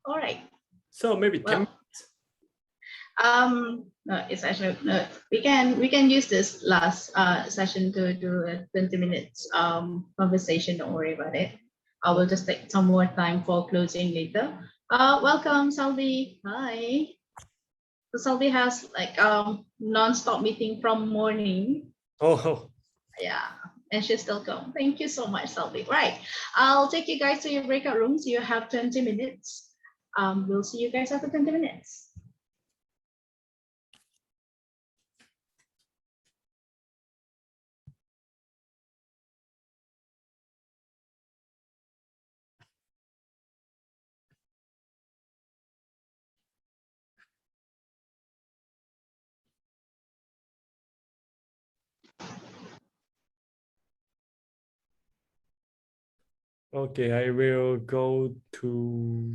All right. So maybe 10 Well, no, it's actually no. We can use this last session to do a 20 minutes conversation. Don't worry about it. I will just take some more time for closing later. Welcome, Salvi. Hi. So Salvi has like non-stop meeting from morning. Oh, Yeah, and she's still come. Thank you so much, Salvi. Right, I'll take you guys to your breakout rooms. You have 20 minutes. We'll see you guys after 20 minutes. okay. I will go to.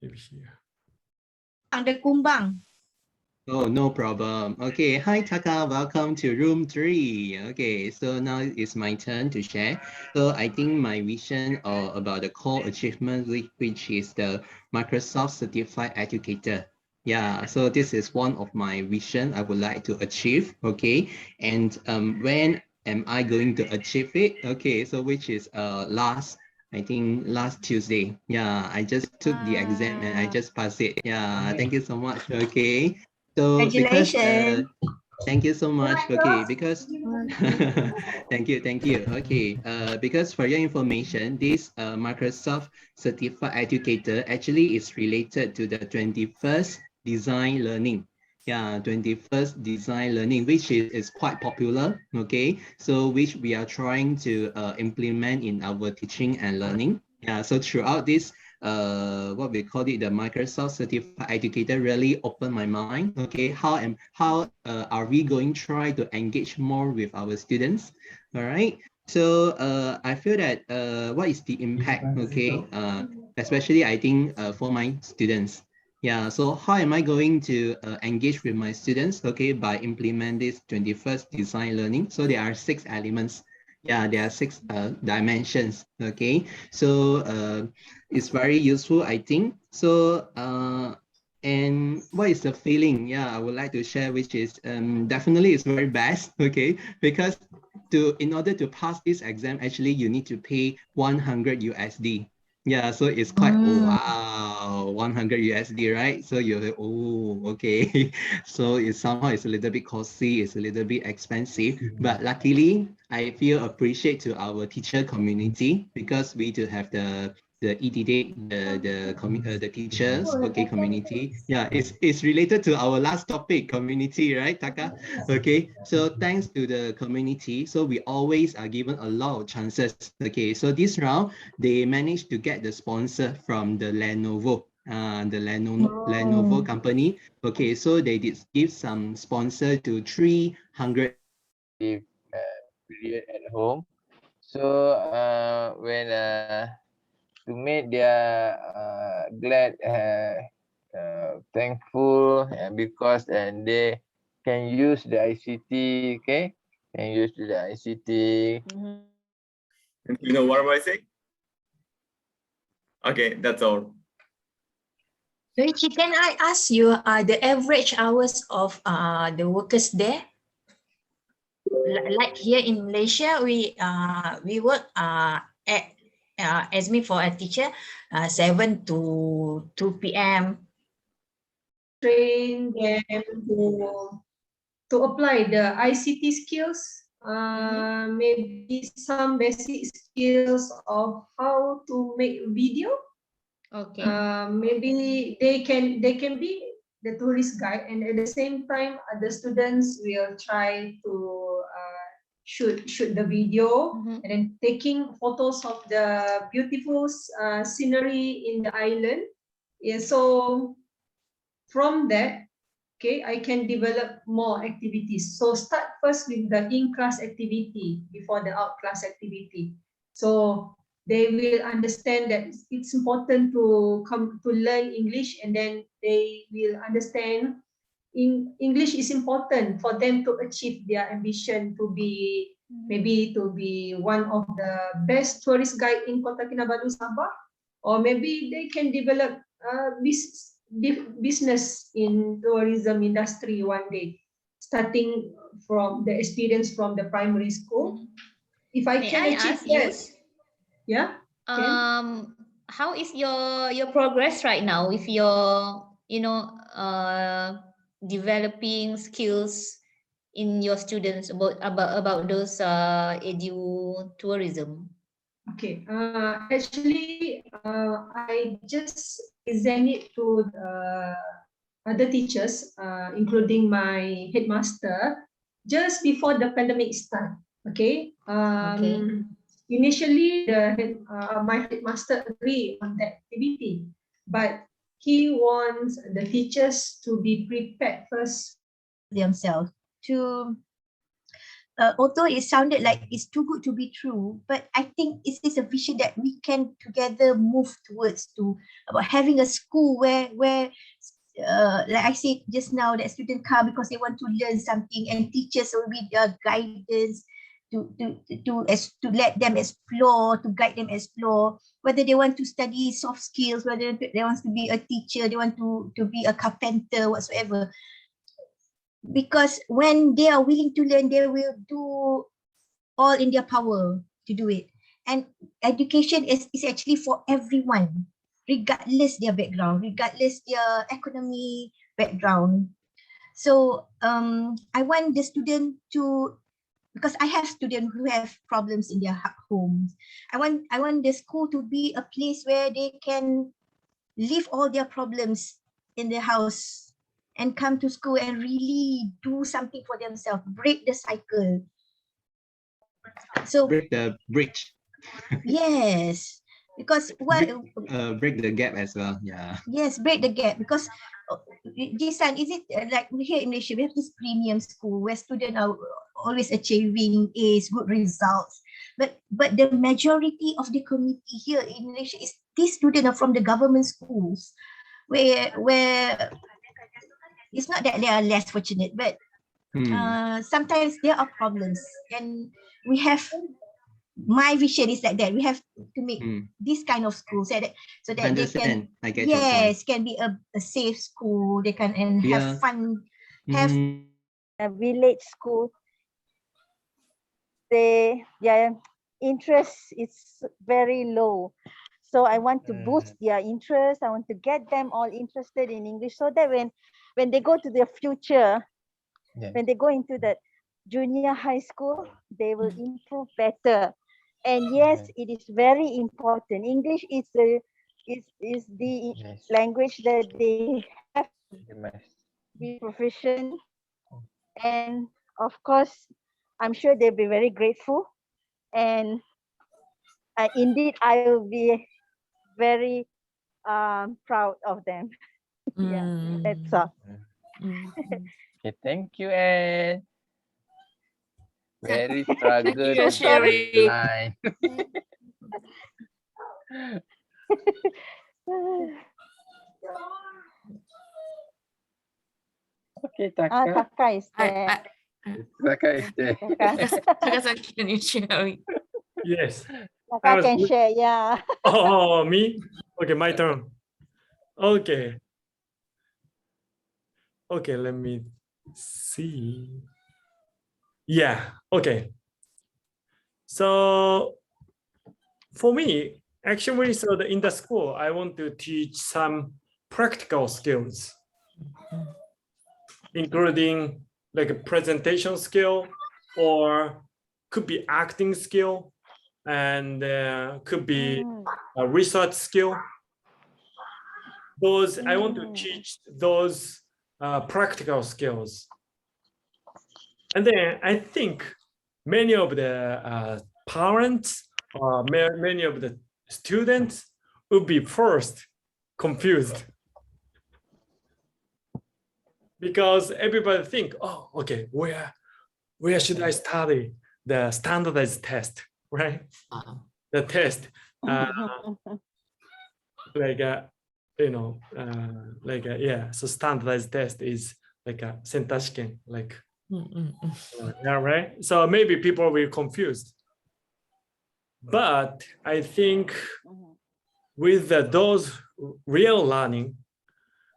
Maybe here. Ada kumbang. Oh, no problem. Okay, hi Taka, welcome to room 3. Okay, so now it's my turn to share. So I think my vision about the core achievement, which is the Microsoft Certified Educator. Yeah, so this is one of my vision I would like to achieve. Okay, and when am I going to achieve it? Okay, so which is I think last Tuesday. Yeah, I just took the exam and I just passed it. Yeah, thank you so much. Okay. So because Congratulations. thank you so much. Okay, because thank you. Okay, because for your information, this Microsoft Certified Educator actually is related to the 21st Design Learning. Yeah, 21st Design Learning, which is quite popular. Okay, so which we are trying to implement in our teaching and learning. Yeah, so throughout this what we call it, the Microsoft Certified Educator really opened my mind. Okay, how are we going to try to engage more with our students? All right. So I feel that what is the impact? Okay, especially I think for my students. Yeah. So how am I going to engage with my students? Okay, by implement this 21st design learning. So there are 6 elements. Yeah, there are 6 dimensions. Okay, so it's very useful, I think. So and what is the feeling? Yeah, I would like to share, which is definitely it's very best. Okay, because in order to pass this exam, actually you need to pay 100 USD. Yeah, so it's quite wow, 100 USD, right? So you're okay. So it's somehow it's a little bit costly, it's a little bit expensive. But luckily, I feel appreciate to our teacher community because we do have the ETD, the teachers, okay, community. Yeah, it's related to our last topic, community, right, Taka? Okay, so thanks to the community, so we always are given a lot of chances. Okay, so this round, they managed to get the sponsor from the Lenovo. The Lenovo company. Okay, so they did give some sponsor to 300 period at home. So when to make their glad, thankful, and because they can use the ICT, okay, can use the ICT. You know what am I saying? Okay, that's all. Richie, can I ask you the average hours of the workers there? Like here in Malaysia, we work as me for a teacher, 7 to 2 p.m. Train them to apply the ICT skills, maybe some basic skills of how to make video. Okay. Maybe they can be the tourist guide, and at the same time, the students will try to shoot the video and then taking photos of the beautiful scenery in the island. Yeah, so from that, okay, I can develop more activities. So start first with the in-class activity before the out-class activity. So they will understand that it's important to come to learn English, and then they will understand English is important for them to achieve their ambition to be maybe to be one of the best tourist guide in Kota Kinabalu, Sabah, or maybe they can develop business in tourism industry one day. starting from the experience from the primary school. If I May can I achieve ask you? that, yeah. How is your progress right now with your, developing skills in your students about those edu tourism? Okay, actually, I just present it to other teachers, including my headmaster, just before the pandemic start. Okay. Initially, my headmaster agreed on that activity, but he wants the teachers to be prepared first themselves to although it sounded like it's too good to be true, but I think it is a vision that we can together move towards to about having a school where like I said just now, that students come because they want to learn something, and teachers will be their guidance to let them explore, to guide them explore, whether they want to study soft skills, whether they want to be a teacher, they want to be a carpenter, whatsoever. Because when they are willing to learn, they will do all in their power to do it. And education is actually for everyone, regardless their background, regardless their economy background. So I want the student to, because I have students who have problems in their homes. I want the school to be a place where they can leave all their problems in their house and come to school and really do something for themselves, break the cycle. So break the bridge. Yes, because what break the gap as well. Yeah. Yes, break the gap, because Jisan, is it like here in Malaysia we have this premium school where students are always achieving A's, good results, but the majority of the community here in Malaysia is these students are from the government schools, where it's not that they are less fortunate, but sometimes there are problems, and we have, my vision is like that, we have to make this kind of school so that they can, I get your point. can be a safe school, they can and have fun, have a village school. Their interest is very low. So I want to boost their interest. I want to get them all interested in English, so that when they go to their future, when they go into the junior high school, they will improve better. And yes, it is very important. English is the language that they have to be proficient. And of course, I'm sure they'll be very grateful. And indeed, I will be very proud of them. Yeah, that's all. Okay, thank you, Anne. Very Thank struggle you for sharing. line. Okay, Taka. Taka is there. Taka is there. Taka-san, can you share? Yes. Taka can share, yeah. Oh, me? Okay, my turn. Okay. Okay, let me see. Yeah, okay. So for me, actually, so in the school, I want to teach some practical skills, including like a presentation skill, or could be acting skill, and could be a research skill. Those I want to teach those practical skills. And then I think many of the parents or many of the students would be first confused, because everybody think, oh, okay, where should I study the standardized test, right? The test, so standardized test is like a sentashiken, like, yeah, right? So maybe people will be confused. But I think with those real learning,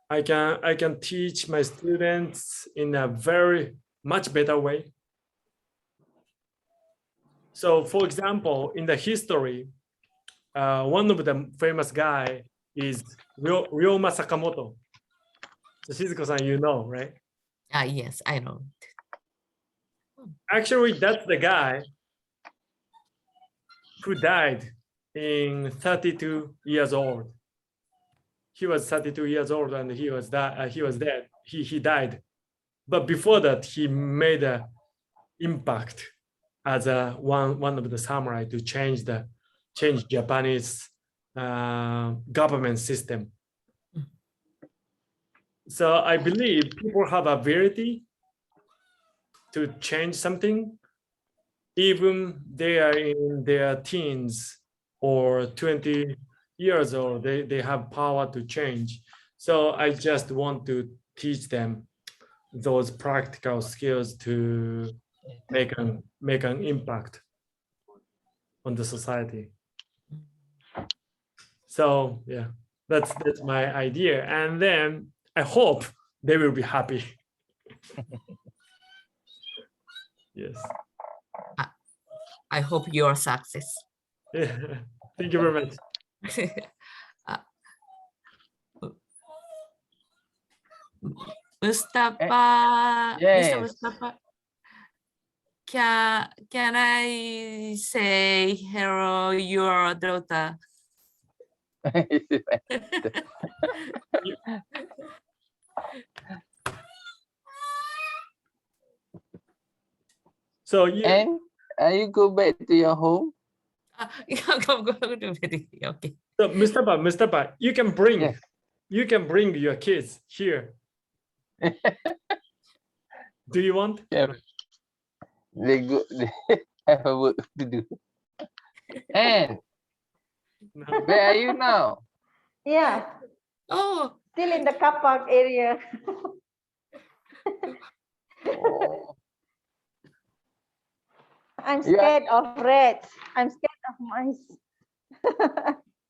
I can teach my students in a very much better way. So for example, in the history, one of the famous guy is Ryoma Sakamoto. So Shizuko-san, you know, right? Yes, I know. Actually, that's the guy who died in 32 years old. He was 32 years old and he was dead. He died. But before that, he made an impact as one of the samurai to change Japanese government system. So I believe people have ability to change something, even they are in their teens or 20 years old, they have power to change. So I just want to teach them those practical skills to make an impact on the society. So yeah, that's my idea. And then I hope they will be happy. Yes. I hope you're success. Thank you very much. Mustafa, Yes. Mr. Mustafa, can I say hello your daughter? So and you go back to your home? Okay. So Mr. Ba, you can bring your kids here. Do you want? Yeah. They have a work to do. And where are you now? Yeah. Oh, still in the car park area. Oh. I'm scared of rats. I'm scared of mice.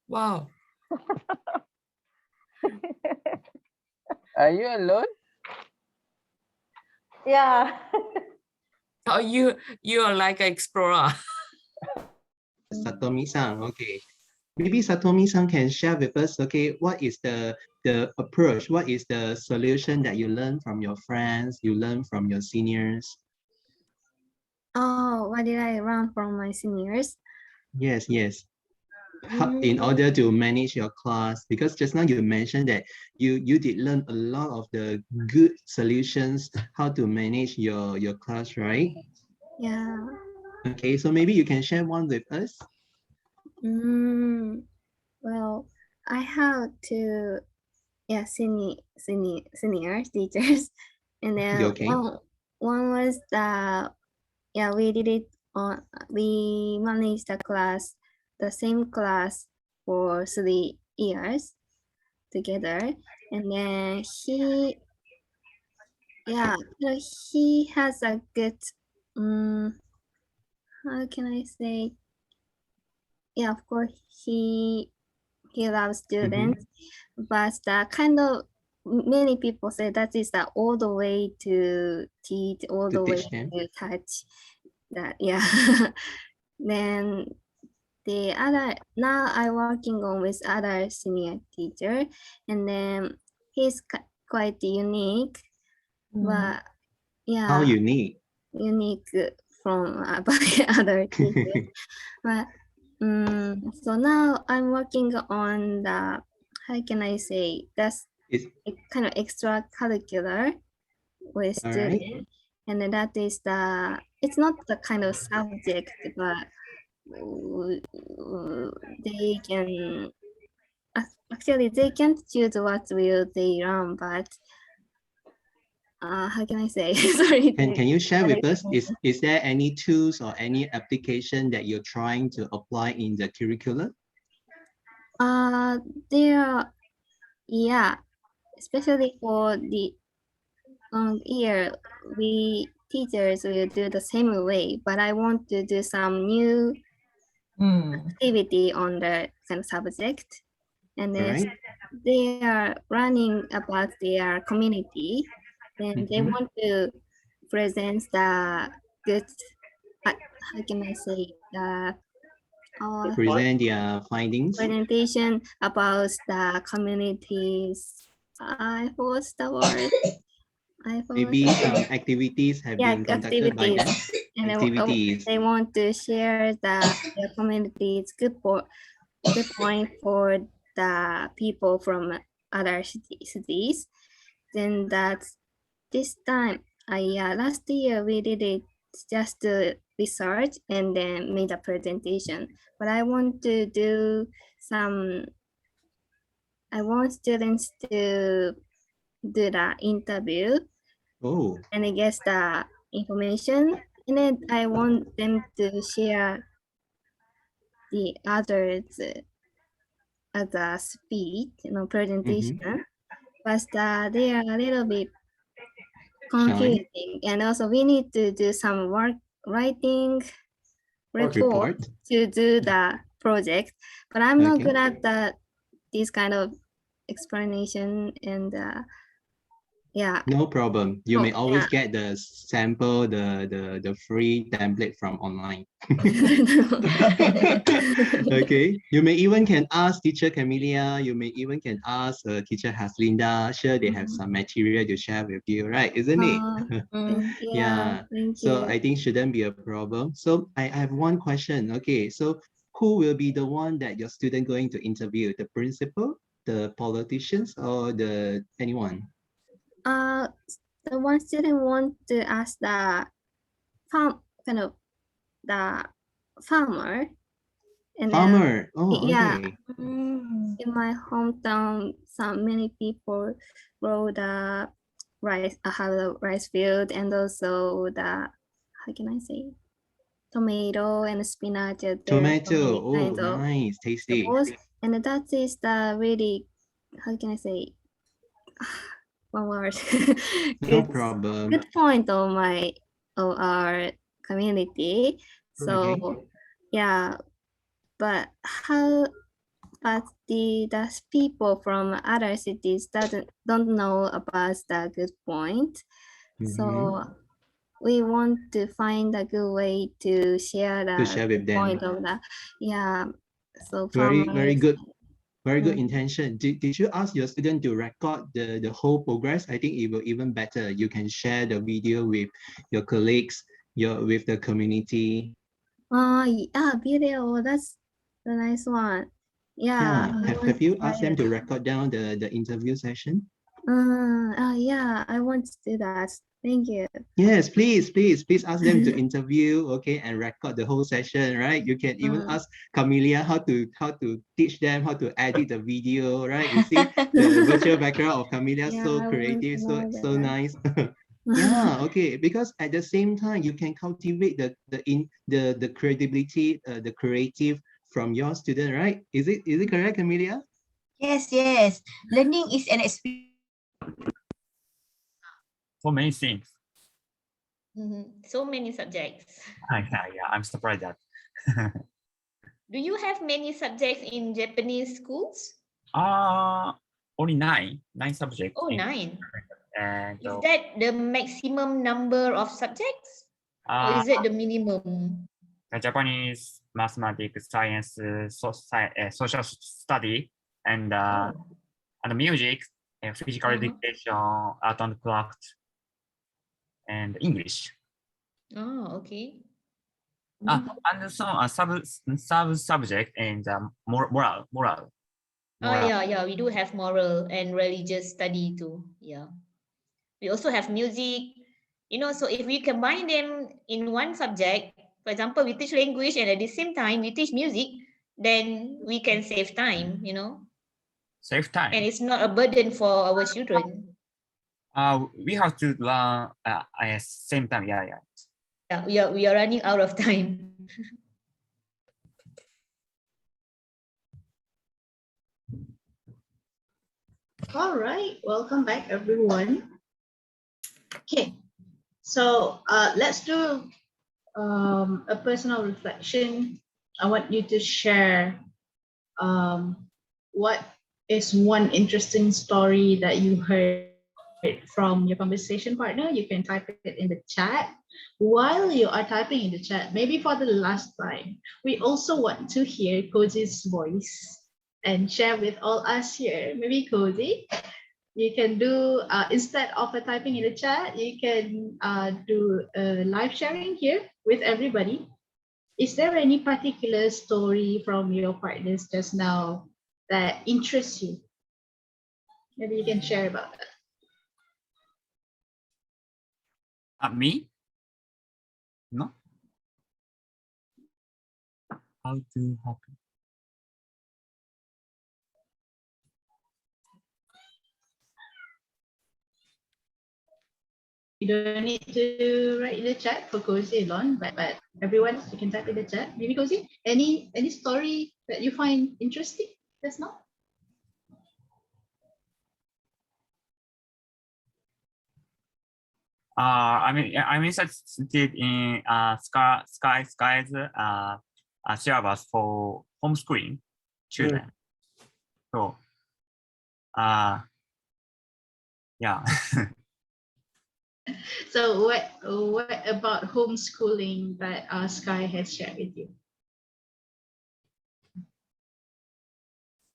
Wow. Are you alone? Yeah. Oh, you are like an explorer. Satomi-san, okay. Maybe Satomi-san can share with us, okay, what is the approach, what is the solution that you learn from your friends, you learn from your seniors? Oh, what did I learn from my seniors? Yes. How, in order to manage your class, because just now you mentioned that you did learn a lot of the good solutions how to manage your class, right? Yeah. Okay, so maybe you can share one with us. Well, I have two, senior teachers, and then Okay. one was we did it on, we managed the same class for 3 years together, and then he has a good, how can I say? Yeah, of course he loves students, but kind of many people say that is the old way to teach, old way to touch. That Then the other, now I'm working on with other senior teacher, and then he's quite unique, but How unique? Unique from other teachers. But so now I'm working on the, how can I say, that's kind of extracurricular with students, and then that is it's not the kind of subject, but they can actually they can't choose what will they learn, but how can I say? Sorry. Can you share with us, is there any tools or any application that you're trying to apply in the curriculum? Especially for the year, we teachers will do the same way, but I want to do some new activity on the kind of subject, and then they are running about their community, and they want to present the good, how can I say, the Present their findings. presentation about the communities. I forgot the word. Maybe some activities have been conducted by them. And Activities. they want to share their communities good point for the people from other cities. Then that's this time. Last year we did it just to research and then made a presentation. But I want to do some. I want students to do the interview. Oh. And I guess the information, and then I want them to share the others as a speech, presentation. But they are a little bit confusing, and also we need to do some writing report to do the project. But I'm not good at this kind of explanation and. Yeah. No problem. You may always get the sample, the free template from online. Okay. You may even can ask teacher Camelia. You may even can ask teacher Haslinda. Sure, they have some material to share with you, right? Isn't it? Yeah. So I think shouldn't be a problem. So I have one question. Okay. So who will be the one that your student going to interview? The principal, the politicians, or the anyone? The one student want to ask the farmer. And farmer. Oh, yeah. okay. In my hometown, many people grow the rice, have the rice field, and also the, how can I say, tomato and spinach. Tomato. Oh, nice, tasty. And that is the really, how can I say, one word. No problem. Good point of our community. So yeah, but the people from other cities don't know about the good point. So we want to find a good way to share the with them. point of that. Yeah. So very good. Very good intention. Did you ask your student to record the whole progress? I think it will even better. You can share the video with your colleagues, with the community. Yeah, video. That's the nice one. Yeah. Have you asked them to record down the interview session? Yeah, I want to do that. Thank you. Yes, please ask them to interview, okay, and record the whole session, right? You can even ask Camelia how to teach them how to edit the video, right? You see the virtual background of Camelia, so creative, so nice. Yeah, okay, because at the same time you can cultivate the credibility, the creative from your student, right? Is it correct, Camelia? Yes. Learning is an experience. So many things. So many subjects. Yeah, I'm surprised that. Do you have many subjects in Japanese schools? Only nine subjects. Oh, 9. And is that the maximum number of subjects? Or is it the minimum? Japanese, mathematics, science, social study, and music, and physical education, art and craft, and English. Oh, okay. And some sub-subject and moral. Oh, yeah, we do have moral and religious study too. Yeah. We also have music, so if we combine them in one subject, for example, we teach language and at the same time we teach music, then we can save time, Save time. And it's not a burden for our children. We have to learn at same time. Yeah, we are running out of time. All right, welcome back, everyone. Okay, so let's do a personal reflection. I want you to share what is one interesting story that you heard from your conversation partner, you can type it in the chat. While you are typing in the chat, maybe for the last time, we also want to hear Cozy's voice and share with all us here. Maybe Cozy, you can do, instead of typing in the chat, you can do live sharing here with everybody. Is there any particular story from your partners just now that interests you? Maybe you can share about that. Me? No. How to happen? You don't need to write in the chat for Cozy alone, but everyone, you can type in the chat. Maybe Cozy, any story that you find interesting just now? I'm interested in Sky's syllabus for homeschooling children. So, yeah. So what about homeschooling that Sky has shared with you?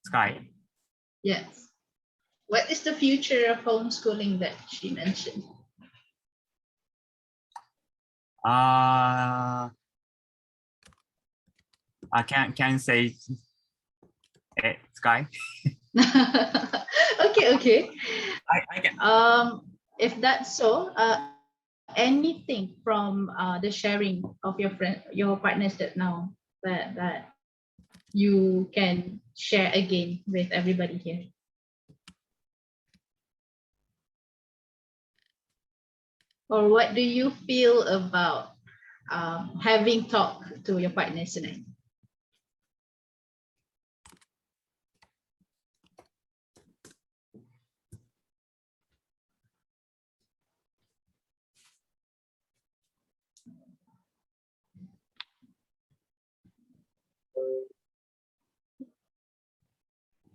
Sky. Yes. What is the future of homeschooling that she mentioned? I can say Sky. Okay. I can. If that's so, anything from the sharing of your partners that now that you can share again with everybody here. Or what do you feel about having talked to your partners tonight?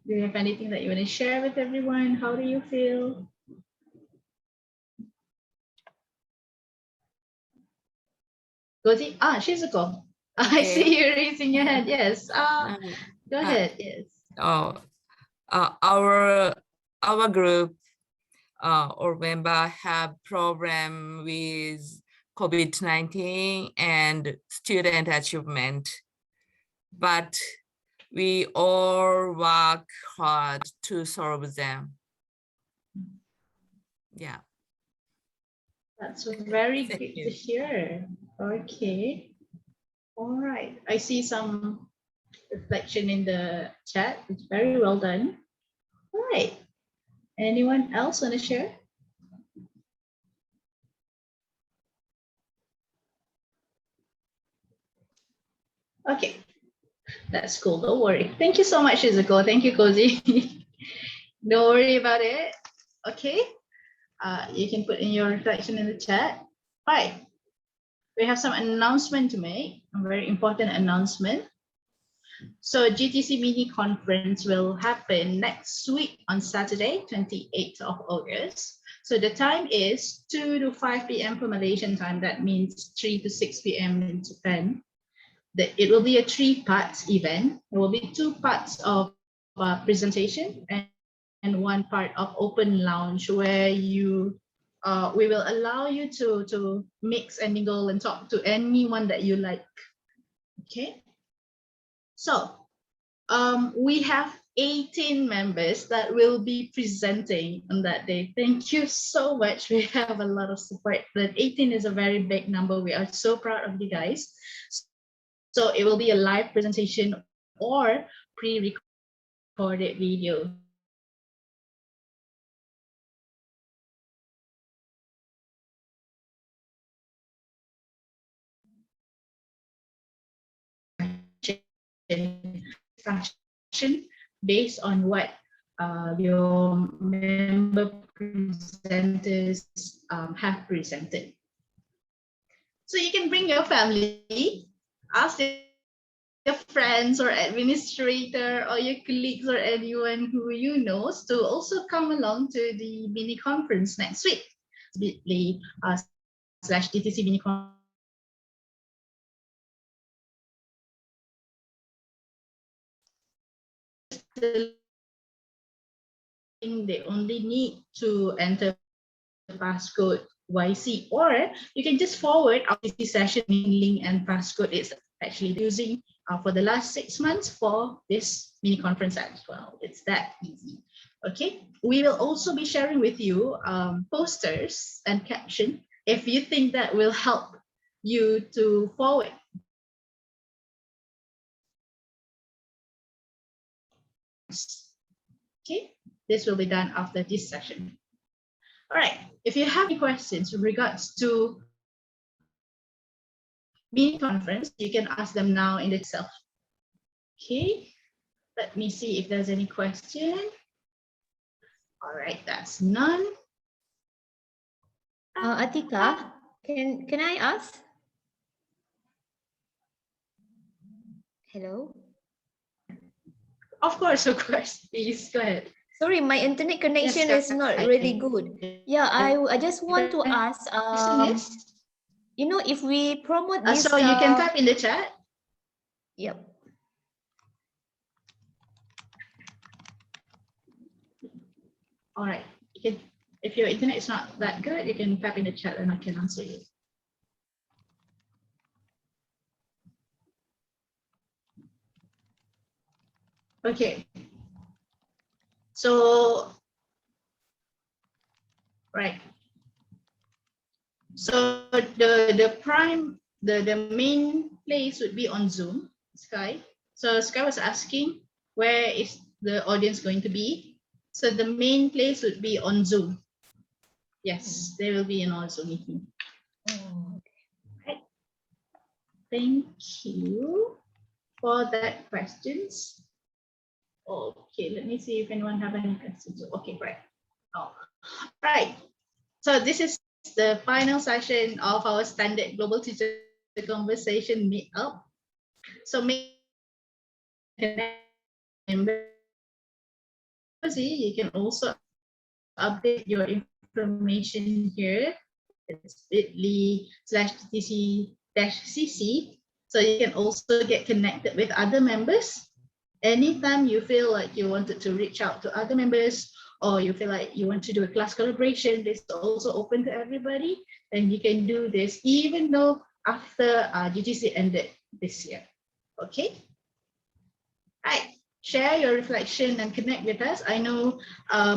Do you have anything that you want to share with everyone? How do you feel? Gozi? She's a go. I Okay. see you raising your hand. Yes. Go ahead. Yes. Our group or member have problem with COVID-19 and student achievement, but we all work hard to solve them. Yeah. That's very good to hear. Okay. All right. I see some reflection in the chat. It's very well done. All right. Anyone else want to share? Okay. That's cool. Don't worry. Thank you so much, Izuko. Thank you, Cozy. Don't worry about it. Okay. You can put in your reflection in the chat. Right. We have some announcement to make, a very important announcement. So GTC mini conference will happen next week on Saturday, 28th of August. So the time is 2 to 5 p.m. for Malaysian time. That means 3 to 6 p.m. in Japan. It will be a 3-part event. There will be 2 parts of presentation and 1 part of open lounge where we will allow you to mix and mingle and talk to anyone that you like. Okay. So we have 18 members that will be presenting on that day. Thank you so much. We have a lot of support. That 18 is a very big number. We are so proud of you guys. So it will be a live presentation or pre-recorded video. Based on what your member presenters have presented. So you can bring your family, ask your friends or administrator or your colleagues or anyone who you know to also come along to the mini conference next week. bit.ly/GTC mini conference. They only need to enter passcode YC, or you can just forward our GTC session link and passcode. It's actually using for the last 6 months for this mini conference as well. It's that easy. Okay, we will also be sharing with you posters and caption if you think that will help you to forward. Okay, this will be done after this session. All right, if you have any questions with regards to mini conference, you can ask them now in itself. Okay, let me see if there's any question. All right, that's none. Atika, can I ask? Hello? Of course, please go ahead. Sorry, my internet connection is not really good. Yeah, I just want to ask, you know, if we promote this. So you can type in the chat. Yep. All right. You can, if your internet is not that good, you can type in the chat and I can answer you. Okay. So, right. So the main place would be on Zoom, Sky. So Sky was asking, where is the audience going to be? So the main place would be on Zoom. Yes, they will be in our Zoom meeting. Oh, okay. Right. Thank you for that questions. Okay, let me see if anyone have any questions. Okay, great. Oh, right. So this is the final session of our standard Global Teacher Conversation meetup. So make you can also update your information here. It's bit.ly/GTC-CC. So you can also get connected with other members. Anytime you feel like you wanted to reach out to other members, or you feel like you want to do a class collaboration, this is also open to everybody. And you can do this even though after GTC ended this year. Okay. Right. Share your reflection and connect with us. I know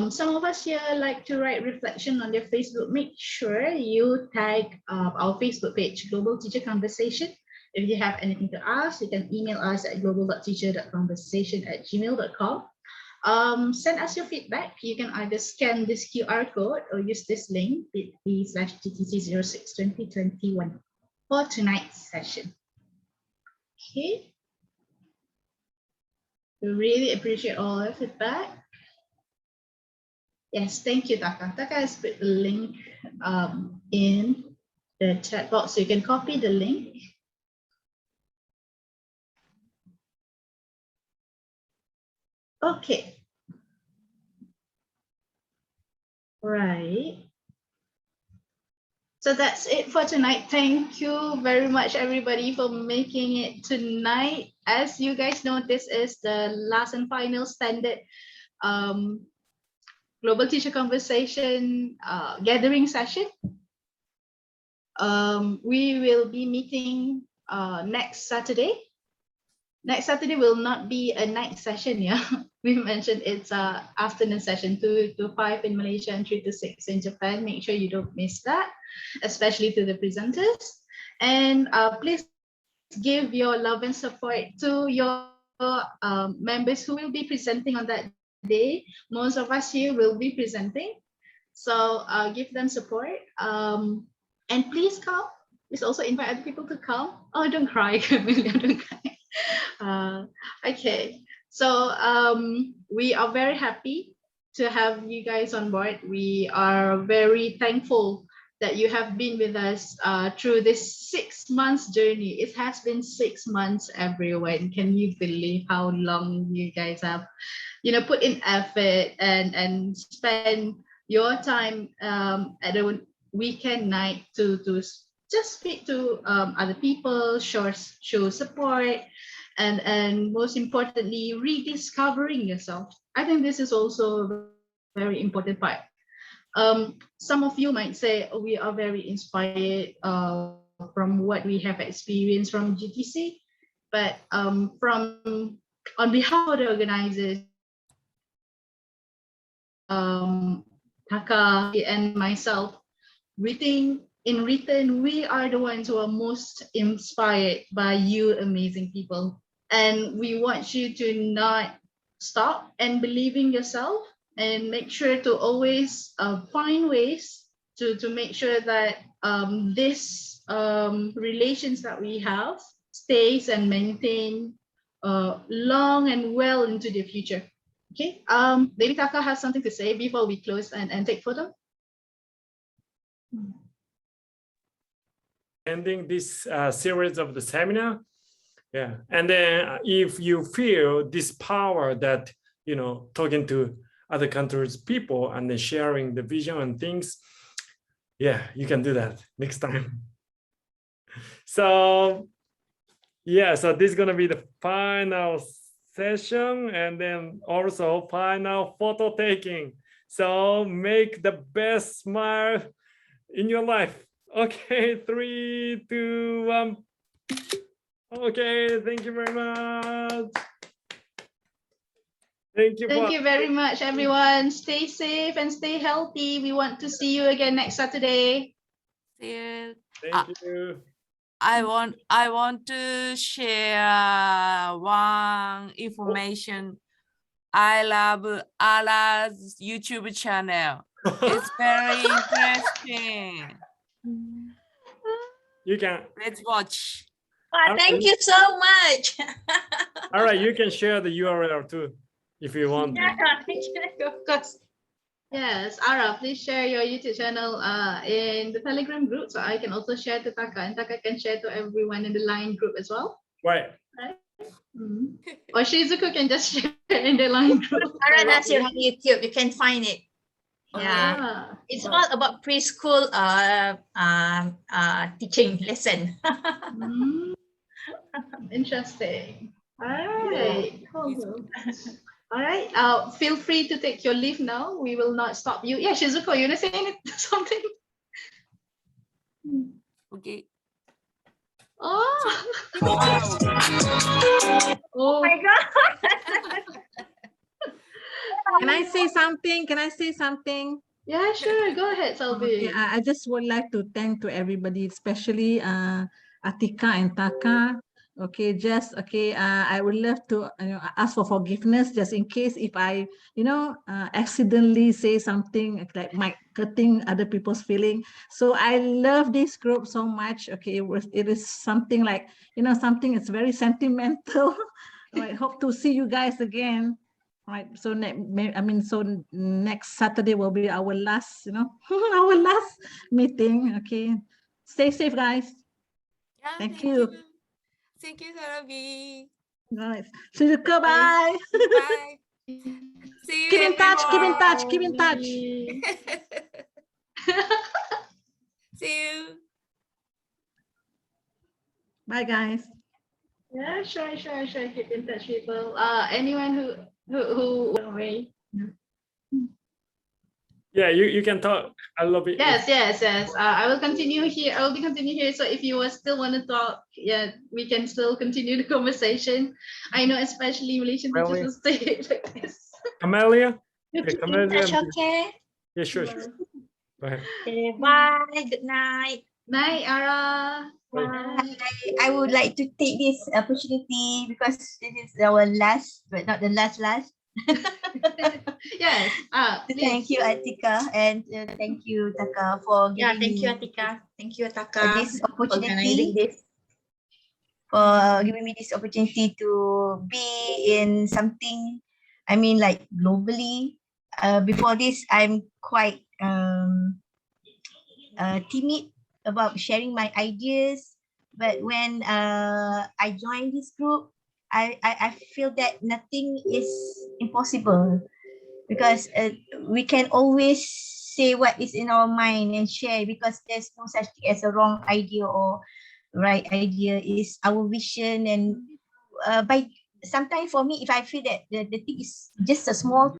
some of us here like to write reflection on their Facebook. Make sure you tag our Facebook page, Global Teacher Conversation. If you have anything to ask, you can email us at global.teacher.conversation@gmail.com. Send us your feedback. You can either scan this QR code or use this link, bit.ly/GTC06-2021 for tonight's session. Okay. We really appreciate all your feedback. Yes, thank you, Taka. Taka has put the link in the chat box, so you can copy the link. Okay. Right. So that's it for tonight. Thank you very much, everybody, for making it tonight. As you guys know, this is the last and final standard Global Teacher Conversation gathering session. We will be meeting next Saturday. Next Saturday will not be a night session, yeah. We mentioned it's a afternoon session, 2 to 5 in Malaysia and 3 to 6 in Japan. Make sure you don't miss that, especially to the presenters. And please give your love and support to your members who will be presenting on that day. Most of us here will be presenting, so give them support. And please come. Please also invite other people to come. Oh, don't cry, Camilla, don't cry. Okay, so we are very happy to have you guys on board. We are very thankful that you have been with us through this 6 months journey. It has been 6 months, everyone. Can you believe how long you guys have, put in effort and spend your time at a weekend night to just speak to other people, show support, and most importantly, rediscovering yourself. I think this is also a very important part. Some of you might say, oh, we are very inspired from what we have experienced from GTC, but on behalf of the organizers, Taka and myself, in return, we are the ones who are most inspired by you amazing people. And we want you to not stop and believe in yourself, and make sure to always find ways to make sure that this relations that we have stays and maintain long and well into the future. Okay, Lady Taka has something to say before we close and take photo. Ending this series of the seminar. Yeah, and then if you feel this power that, talking to other countries' people and then sharing the vision and things, yeah, you can do that next time. So, yeah, so this is gonna be the final session and then also final photo taking. So make the best smile in your life. Okay, 3, 2, 1. Okay, thank you very much. Thank you. Thank you very much, everyone. Stay safe and stay healthy. We want to see you again next Saturday. See you. Thank you. I want to share one information. I love Ala's YouTube channel. It's very interesting. You can. Let's watch. Thank you so much. All right, you can share the URL too, if you want. Yeah, of course. Yes, Ara, please share your YouTube channel in the Telegram group, so I can also share to Taka, and Taka can share to everyone in the Line group as well. Right. Or Shizuku can just share in the Line group. Ara Nasir on YouTube, you can find it. Yeah, it's all about preschool teaching lesson. Interesting. All right. All right. Feel free to take your leave now. We will not stop you. Yeah, Shizuko, you want to say something? Okay. Oh. Oh my God. Can I say something? Yeah, sure. Go ahead, Selby. Okay, I just would like to thank to everybody, especially Atika and Taka. Okay, I would love to ask for forgiveness just in case if I, accidentally say something like hurting other people's feeling. So I love this group so much. Okay, it is something like, something that's very sentimental. I hope to see you guys again. Right, so next Saturday will be our last, our last meeting. Okay, stay safe, guys. Yeah, thank you. Thank you, Sarabi. Nice. See you. Bye. Bye. See you. Keep in touch. Keep in touch. Keep in touch. See you. Bye, guys. Yeah, sure. Keep in touch, people. Anyone who away. Yeah, you can talk. I love it. Yes. I will continue here. I will be continuing here. So if you still want to talk, yeah, we can still continue the conversation. I know, especially Malaysian teachers will stay like this. Camelia? That's okay. Yeah, sure. Go ahead. Okay, bye. Good night. Night, Ara. I would like to take this opportunity because this is our last, but not the last. Yes. Thank you, Atika, and thank you, Taka, for giving thank you, me Atika. Thank you, Taka, this opportunity. organizing this. For giving me this opportunity to be in something, I mean, like globally. Before this, I'm quite timid about sharing my ideas. But when I joined this group, I feel that nothing is impossible, because we can always say what is in our mind and share, because there's no such thing as a wrong idea or right idea. Is our vision. And by sometimes for me, if I feel that the thing is just a small